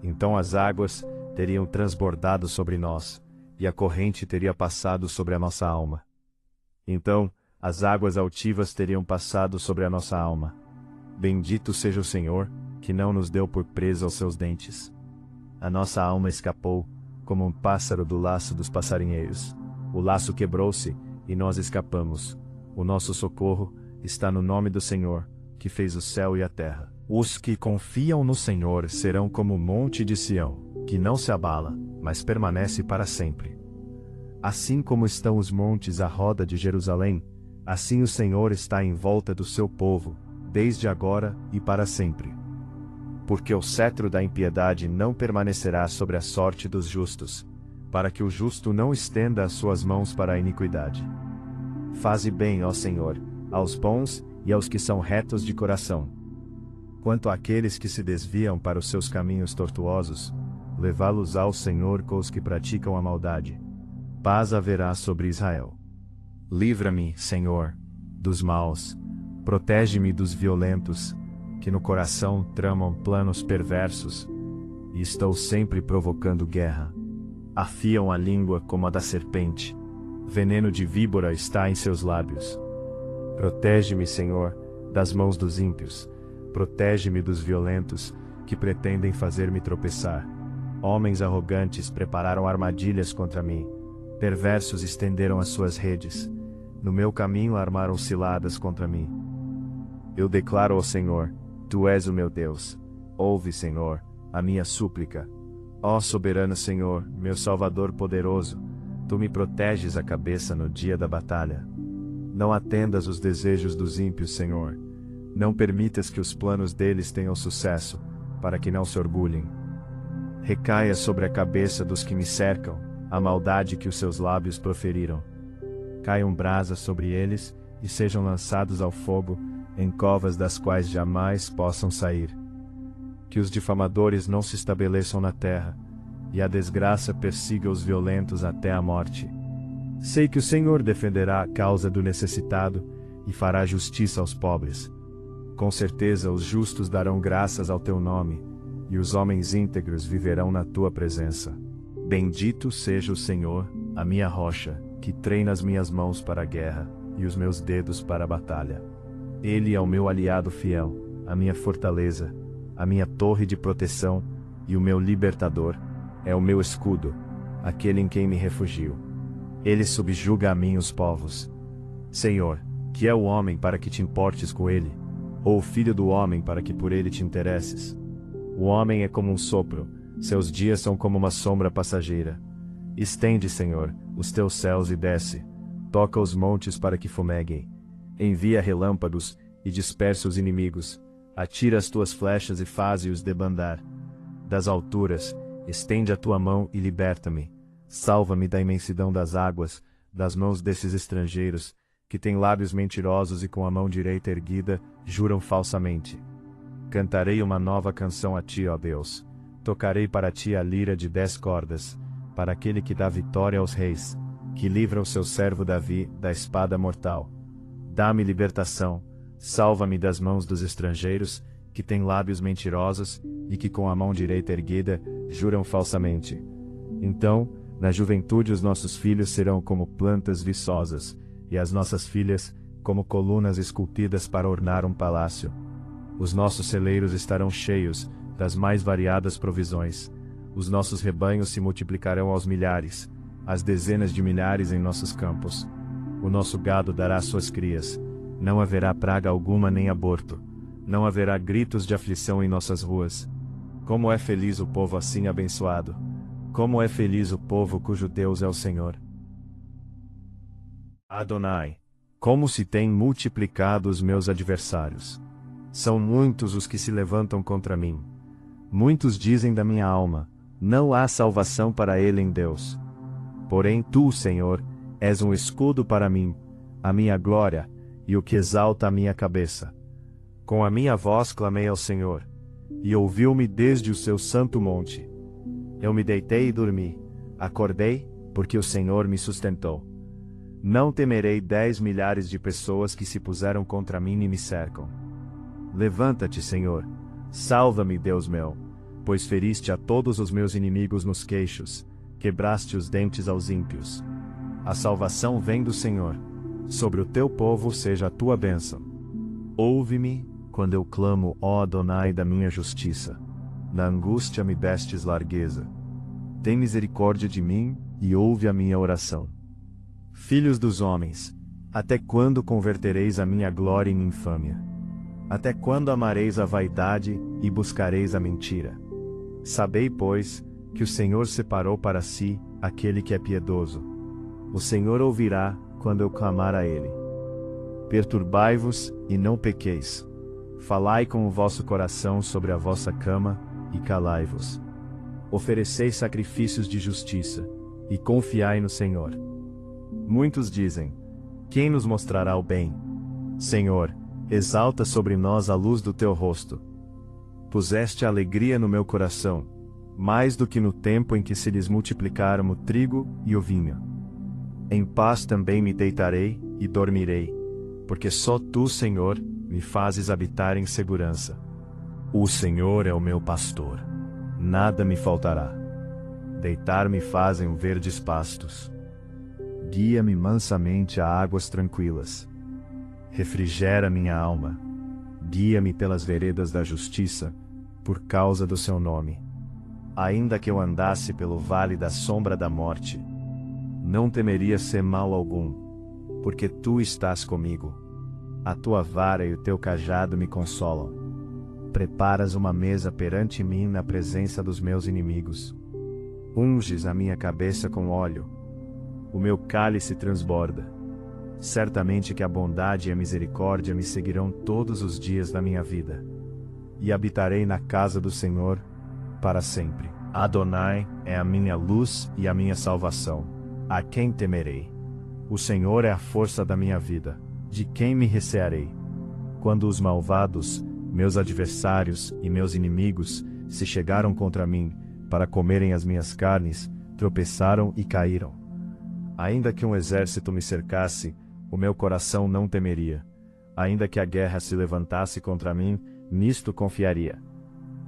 Então as águas teriam transbordado sobre nós, e a corrente teria passado sobre a nossa alma. Então as águas altivas teriam passado sobre a nossa alma. Bendito seja o Senhor, que não nos deu por presa aos seus dentes. A nossa alma escapou, como um pássaro do laço dos passarinheiros. O laço quebrou-se, e nós escapamos. O nosso socorro está no nome do Senhor, que fez o céu e a terra. Os que confiam no Senhor serão como o monte de Sião, que não se abala, mas permanece para sempre. Assim como estão os montes à roda de Jerusalém, assim o Senhor está em volta do seu povo, desde agora e para sempre. Porque o cetro da impiedade não permanecerá sobre a sorte dos justos, para que o justo não estenda as suas mãos para a iniquidade. Faze bem, ó Senhor, aos bons e aos que são retos de coração. Quanto àqueles que se desviam para os seus caminhos tortuosos, levá-los ao Senhor com os que praticam a maldade. Paz haverá sobre Israel. Livra-me, Senhor, dos maus, protege-me dos violentos, que no coração tramam planos perversos, e estão sempre provocando guerra. Afiam a língua como a da serpente, veneno de víbora está em seus lábios. Protege-me, Senhor, das mãos dos ímpios. Protege-me dos violentos, que pretendem fazer-me tropeçar. Homens arrogantes prepararam armadilhas contra mim. Perversos estenderam as suas redes. No meu caminho armaram ciladas contra mim. Eu declaro ao Senhor: Tu és o meu Deus. Ouve, Senhor, a minha súplica. Ó soberano Senhor, meu Salvador poderoso, Tu me proteges a cabeça no dia da batalha. Não atendas os desejos dos ímpios, Senhor. Não permitas que os planos deles tenham sucesso, para que não se orgulhem. Recaia sobre a cabeça dos que me cercam a maldade que os seus lábios proferiram. Caiam brasas sobre eles e sejam lançados ao fogo, em covas das quais jamais possam sair. Que os difamadores não se estabeleçam na terra, e a desgraça persiga os violentos até a morte. Sei que o Senhor defenderá a causa do necessitado e fará justiça aos pobres. Com certeza os justos darão graças ao teu nome, e os homens íntegros viverão na tua presença. Bendito seja o Senhor, a minha rocha, que treina as minhas mãos para a guerra, e os meus dedos para a batalha. Ele é o meu aliado fiel, a minha fortaleza, a minha torre de proteção, e o meu libertador, é o meu escudo, aquele em quem me refugio. Ele subjuga a mim os povos. Senhor, que é o homem para que te importes com ele? Ou o filho do homem para que por ele te interesses? O homem é como um sopro, seus dias são como uma sombra passageira. Estende, Senhor, os teus céus e desce. Toca os montes para que fumeguem. Envia relâmpagos e dispersa os inimigos. Atira as tuas flechas e faze-os debandar. Das alturas, estende a tua mão e liberta-me. Salva-me da imensidão das águas, das mãos desses estrangeiros, que têm lábios mentirosos e com a mão direita erguida, juram falsamente. Cantarei uma nova canção a ti, ó Deus. Tocarei para ti a lira de 10 cordas, para aquele que dá vitória aos reis, que livra o seu servo Davi da espada mortal. Dá-me libertação, salva-me das mãos dos estrangeiros, que têm lábios mentirosos, e que com a mão direita erguida, juram falsamente. Então, na juventude os nossos filhos serão como plantas viçosas, e as nossas filhas, como colunas esculpidas para ornar um palácio. Os nossos celeiros estarão cheios das mais variadas provisões. Os nossos rebanhos se multiplicarão aos milhares, às dezenas de milhares em nossos campos. O nosso gado dará suas crias. Não haverá praga alguma nem aborto. Não haverá gritos de aflição em nossas ruas. Como é feliz o povo assim abençoado! Como é feliz o povo cujo Deus é o Senhor! Adonai, como se têm multiplicado os meus adversários! São muitos os que se levantam contra mim. Muitos dizem da minha alma: não há salvação para ele em Deus. Porém tu, Senhor, és um escudo para mim, a minha glória, e o que exalta a minha cabeça. Com a minha voz clamei ao Senhor, e ouviu-me desde o seu santo monte. Eu me deitei e dormi, acordei, porque o Senhor me sustentou. Não temerei 10 milhares de pessoas que se puseram contra mim e me cercam. Levanta-te, Senhor, salva-me, Deus meu, pois feriste a todos os meus inimigos nos queixos, quebraste os dentes aos ímpios. A salvação vem do Senhor, sobre o teu povo seja a tua bênção. Ouve-me, quando eu clamo, ó Adonai, da minha justiça. Na angústia me destes largueza. Tem misericórdia de mim, e ouve a minha oração. Filhos dos homens, até quando convertereis a minha glória em infâmia? Até quando amareis a vaidade, e buscareis a mentira? Sabei, pois, que o Senhor separou para si aquele que é piedoso. O Senhor ouvirá, quando eu clamar a ele. Perturbai-vos, e não pequeis. Falai com o vosso coração sobre a vossa cama, e calai-vos. Ofereceis sacrifícios de justiça, e confiai no Senhor. Muitos dizem: quem nos mostrará o bem? Senhor, exalta sobre nós a luz do teu rosto. Puseste alegria no meu coração, mais do que no tempo em que se lhes multiplicaram o trigo e o vinho. Em paz também me deitarei e dormirei, porque só tu, Senhor, me fazes habitar em segurança. O Senhor é o meu pastor, nada me faltará. Deitar-me fazem verdes pastos. Guia-me mansamente a águas tranquilas. Refrigera minha alma. Guia-me pelas veredas da justiça, por causa do seu nome. Ainda que eu andasse pelo vale da sombra da morte, não temeria ser mal algum, porque tu estás comigo. A tua vara e o teu cajado me consolam. Preparas uma mesa perante mim na presença dos meus inimigos. Unges a minha cabeça com óleo. O meu cálice transborda. Certamente que a bondade e a misericórdia me seguirão todos os dias da minha vida. E habitarei na casa do Senhor para sempre. Adonai é a minha luz e a minha salvação. A quem temerei? O Senhor é a força da minha vida. De quem me recearei? Quando os malvados, meus adversários e meus inimigos, se chegaram contra mim, para comerem as minhas carnes, tropeçaram e caíram. Ainda que um exército me cercasse, o meu coração não temeria. Ainda que a guerra se levantasse contra mim, nisto confiaria.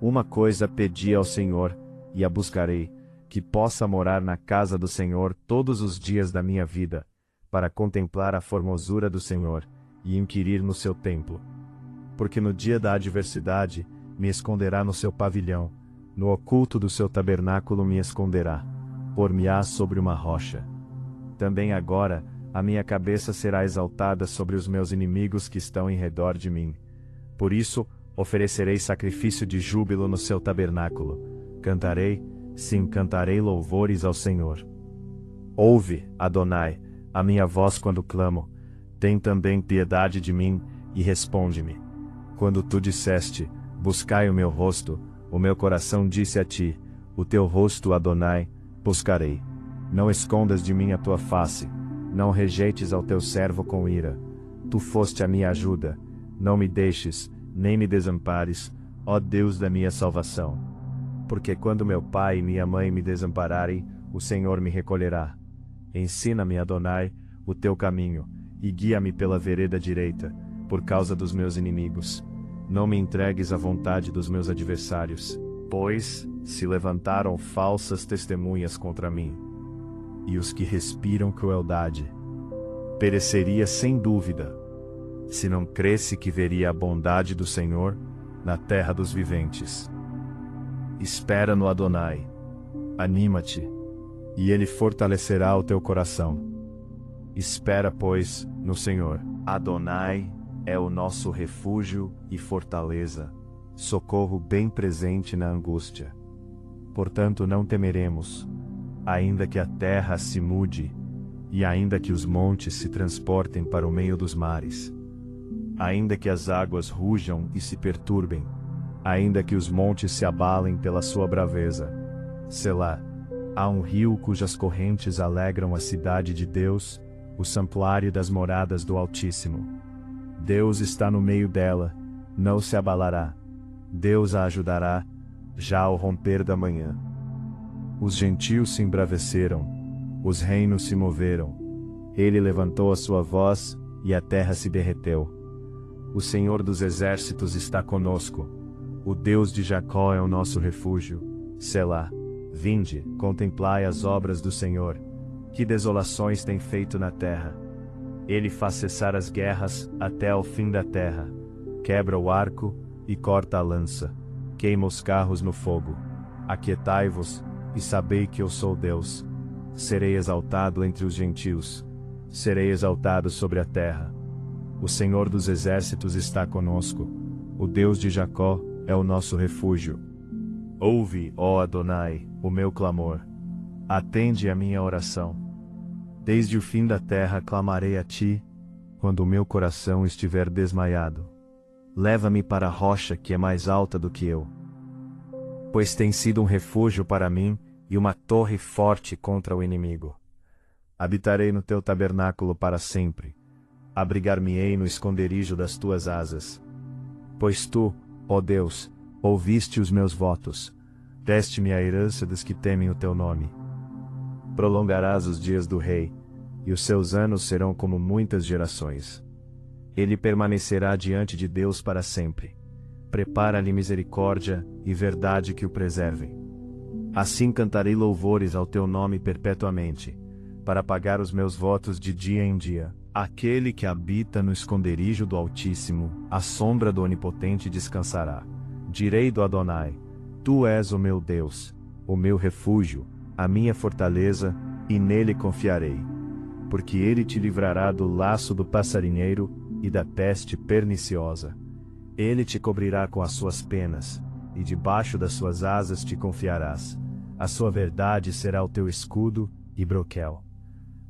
Uma coisa pedi ao Senhor, e a buscarei, que possa morar na casa do Senhor todos os dias da minha vida, para contemplar a formosura do Senhor, e inquirir no seu templo. Porque no dia da adversidade, me esconderá no seu pavilhão, no oculto do seu tabernáculo me esconderá, por-me-á sobre uma rocha. Também agora, a minha cabeça será exaltada sobre os meus inimigos que estão em redor de mim. Por isso, oferecerei sacrifício de júbilo no seu tabernáculo. Cantarei, sim, cantarei louvores ao Senhor. Ouve, Adonai, a minha voz quando clamo. Tem também piedade de mim, e responde-me. Quando tu disseste, buscai o meu rosto, o meu coração disse a ti, o teu rosto, Adonai, buscarei. Não escondas de mim a tua face, não rejeites ao teu servo com ira. Tu foste a minha ajuda, não me deixes, nem me desampares, ó Deus da minha salvação. Porque quando meu pai e minha mãe me desampararem, o Senhor me recolherá. Ensina-me, Adonai, o teu caminho, e guia-me pela vereda direita, por causa dos meus inimigos. Não me entregues à vontade dos meus adversários, pois se levantaram falsas testemunhas contra mim. E os que respiram crueldade. Pereceria sem dúvida, se não cresce que veria a bondade do Senhor na terra dos viventes. Espera no Adonai, anima-te, e ele fortalecerá o teu coração. Espera, pois, no Senhor. Adonai é o nosso refúgio e fortaleza, socorro bem presente na angústia. Portanto não temeremos, ainda que a terra se mude, e ainda que os montes se transportem para o meio dos mares, ainda que as águas rujam e se perturbem, ainda que os montes se abalem pela sua braveza. Selá, há um rio cujas correntes alegram a cidade de Deus, o santuário das moradas do Altíssimo. Deus está no meio dela, não se abalará. Deus a ajudará, já ao romper da manhã. Os gentios se embraveceram, os reinos se moveram. Ele levantou a sua voz, e a terra se derreteu. O Senhor dos exércitos está conosco. O Deus de Jacó é o nosso refúgio. Selá. Vinde, contemplai as obras do Senhor. Que desolações tem feito na terra. Ele faz cessar as guerras até ao fim da terra. Quebra o arco e corta a lança. Queima os carros no fogo. Aquietai-vos e sabei que eu sou Deus. Serei exaltado entre os gentios. Serei exaltado sobre a terra. O Senhor dos exércitos está conosco. O Deus de Jacó é o nosso refúgio. Ouve, ó Adonai, o meu clamor. Atende a minha oração. Desde o fim da terra clamarei a ti, quando o meu coração estiver desmaiado. Leva-me para a rocha que é mais alta do que eu. Pois tem sido um refúgio para mim e uma torre forte contra o inimigo. Habitarei no teu tabernáculo para sempre. Abrigar-me-ei no esconderijo das tuas asas. Pois tu, ó Deus, ouviste os meus votos. Deste-me a herança dos que temem o teu nome. Prolongarás os dias do rei, e os seus anos serão como muitas gerações. Ele permanecerá diante de Deus para sempre. Prepara-lhe misericórdia e verdade que o preservem. Assim cantarei louvores ao teu nome perpetuamente, para pagar os meus votos de dia em dia. Aquele que habita no esconderijo do Altíssimo, à sombra do Onipotente descansará. Direi do Adonai: Tu és o meu Deus, o meu refúgio, a minha fortaleza, e nele confiarei. Porque ele te livrará do laço do passarinheiro e da peste perniciosa. Ele te cobrirá com as suas penas, e debaixo das suas asas te confiarás. A sua verdade será o teu escudo e broquel.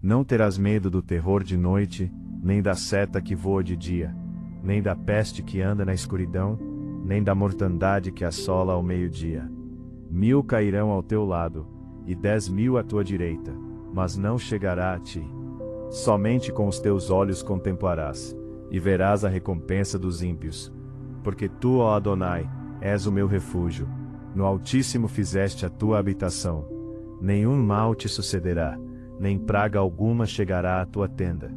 Não terás medo do terror de noite, nem da seta que voa de dia, nem da peste que anda na escuridão, nem da mortandade que assola ao meio-dia. 1000 cairão ao teu lado, e 10.000 à tua direita, mas não chegará a ti. Somente com os teus olhos contemplarás, e verás a recompensa dos ímpios. Porque tu, ó Adonai, és o meu refúgio, no Altíssimo fizeste a tua habitação. Nenhum mal te sucederá, nem praga alguma chegará à tua tenda.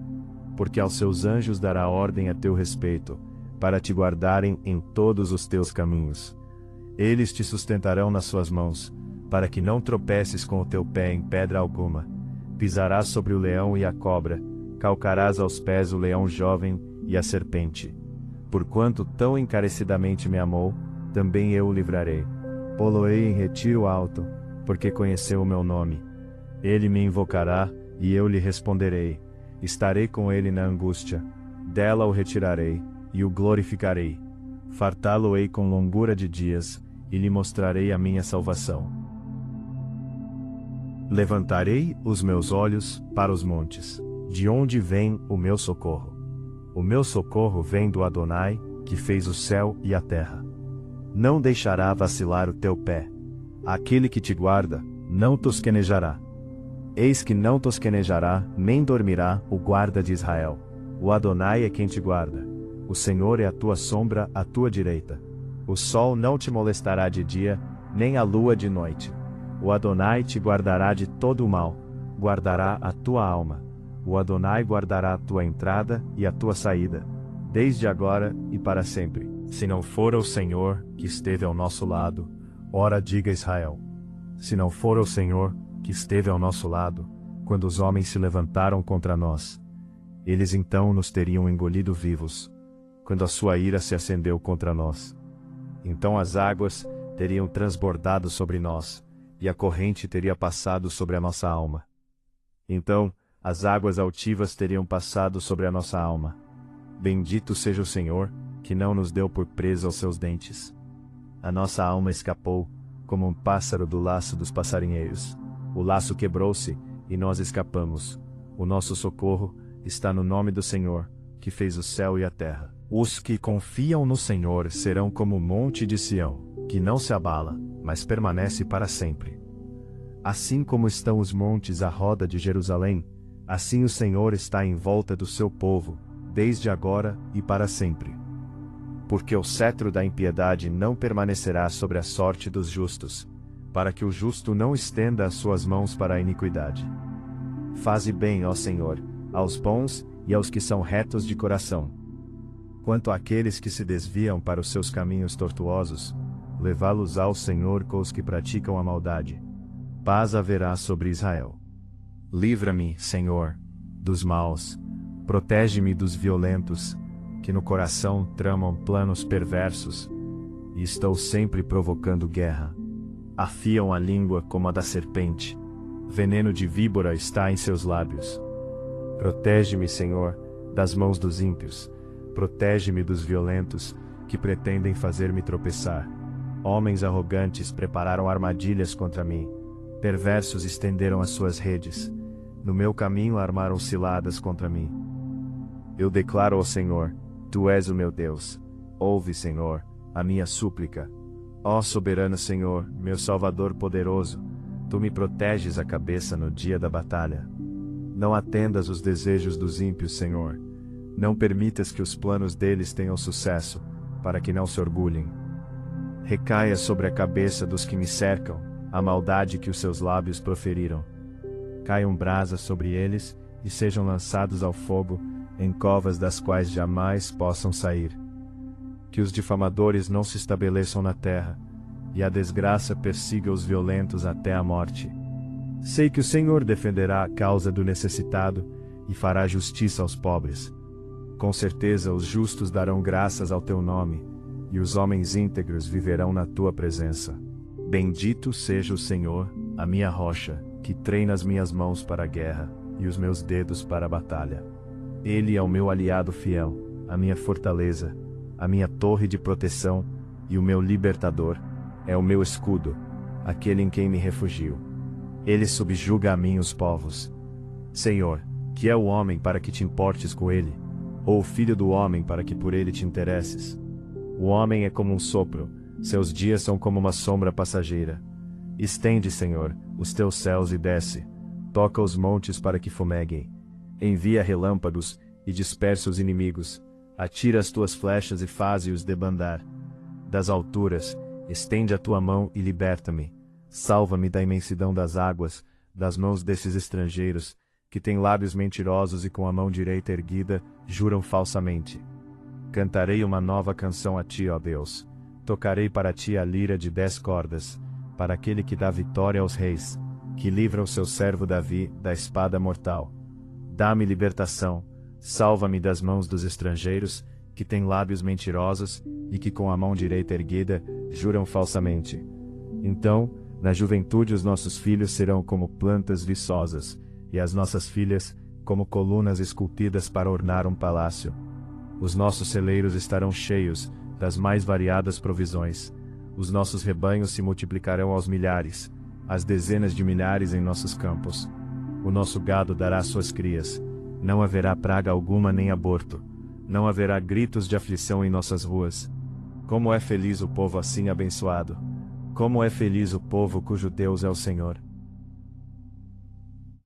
Porque aos seus anjos dará ordem a teu respeito, para te guardarem em todos os teus caminhos. Eles te sustentarão nas suas mãos, para que não tropeces com o teu pé em pedra alguma. Pisarás sobre o leão e a cobra, calcarás aos pés o leão jovem e a serpente. Porquanto tão encarecidamente me amou, também eu o livrarei. Pô-lo-ei em retiro alto, porque conheceu o meu nome. Ele me invocará, e eu lhe responderei. Estarei com ele na angústia. Dela o retirarei, e o glorificarei. Fartá-lo-ei com longura de dias, e lhe mostrarei a minha salvação. Levantarei os meus olhos para os montes. De onde vem o meu socorro? O meu socorro vem do Adonai, que fez o céu e a terra. Não deixará vacilar o teu pé. Aquele que te guarda, não tosquenejará. Eis que não tosquenejará, nem dormirá, o guarda de Israel. O Adonai é quem te guarda. O Senhor é a tua sombra à tua direita. O sol não te molestará de dia, nem a lua de noite. O Adonai te guardará de todo o mal, guardará a tua alma. O Adonai guardará a tua entrada e a tua saída, desde agora e para sempre. Se não for o Senhor que esteve ao nosso lado, ora diga Israel. Se não for o Senhor que esteve ao nosso lado, quando os homens se levantaram contra nós, eles então nos teriam engolido vivos, quando a sua ira se acendeu contra nós. Então as águas teriam transbordado sobre nós, e a corrente teria passado sobre a nossa alma. Então as águas altivas teriam passado sobre a nossa alma. Bendito seja o Senhor, que não nos deu por presa aos seus dentes. A nossa alma escapou, como um pássaro do laço dos passarinheiros. O laço quebrou-se, e nós escapamos. O nosso socorro está no nome do Senhor, que fez o céu e a terra. Os que confiam no Senhor serão como o monte de Sião, que não se abala, mas permanece para sempre. Assim como estão os montes à roda de Jerusalém, assim o Senhor está em volta do seu povo, desde agora e para sempre. Porque o cetro da impiedade não permanecerá sobre a sorte dos justos, para que o justo não estenda as suas mãos para a iniquidade. Faze bem, ó Senhor, aos bons e aos que são retos de coração. Quanto àqueles que se desviam para os seus caminhos tortuosos, levá-los ao Senhor com os que praticam a maldade. Paz haverá sobre Israel. Livra-me, Senhor, dos maus, protege-me dos violentos, que no coração tramam planos perversos, e estou sempre provocando guerra. Afiam a língua como a da serpente, veneno de víbora está em seus lábios. Protege-me, Senhor, das mãos dos ímpios, protege-me dos violentos, que pretendem fazer-me tropeçar. Homens arrogantes prepararam armadilhas contra mim, perversos estenderam as suas redes, no meu caminho armaram ciladas contra mim. Eu declaro ao Senhor, Tu és o meu Deus. Ouve, Senhor, a minha súplica. Ó soberano Senhor, meu Salvador poderoso, Tu me proteges a cabeça no dia da batalha. Não atendas os desejos dos ímpios, Senhor. Não permitas que os planos deles tenham sucesso, para que não se orgulhem. Recaia sobre a cabeça dos que me cercam a maldade que os seus lábios proferiram. Caiam brasas sobre eles, e sejam lançados ao fogo, em covas das quais jamais possam sair. Que os difamadores não se estabeleçam na terra, e a desgraça persiga os violentos até a morte. Sei que o Senhor defenderá a causa do necessitado, e fará justiça aos pobres. Com certeza os justos darão graças ao teu nome, e os homens íntegros viverão na tua presença. Bendito seja o Senhor, a minha rocha, que treina as minhas mãos para a guerra, e os meus dedos para a batalha. Ele é o meu aliado fiel, a minha fortaleza, a minha torre de proteção, e o meu libertador, é o meu escudo, aquele em quem me refugio. Ele subjuga a mim os povos. Senhor, que é o homem para que te importes com ele? Ou o filho do homem para que por ele te interesses? O homem é como um sopro, seus dias são como uma sombra passageira. Estende, Senhor, os teus céus e desce. Toca os montes para que fumeguem. Envia relâmpagos e dispersa os inimigos. Atira as tuas flechas e faze-os debandar. Das alturas, estende a tua mão e liberta-me. Salva-me da imensidão das águas, das mãos desses estrangeiros, que têm lábios mentirosos e com a mão direita erguida, juram falsamente. Cantarei uma nova canção a ti, ó Deus. Tocarei para ti a lira de 10 cordas, para aquele que dá vitória aos reis, que livra o seu servo Davi da espada mortal. Dá-me libertação, salva-me das mãos dos estrangeiros, que têm lábios mentirosos, e que com a mão direita erguida, juram falsamente. Então, na juventude os nossos filhos serão como plantas viçosas, e as nossas filhas, como colunas esculpidas para ornar um palácio. Os nossos celeiros estarão cheios das mais variadas provisões. Os nossos rebanhos se multiplicarão aos milhares, às dezenas de milhares em nossos campos. O nosso gado dará suas crias. Não haverá praga alguma nem aborto. Não haverá gritos de aflição em nossas ruas. Como é feliz o povo assim abençoado! Como é feliz o povo cujo Deus é o Senhor!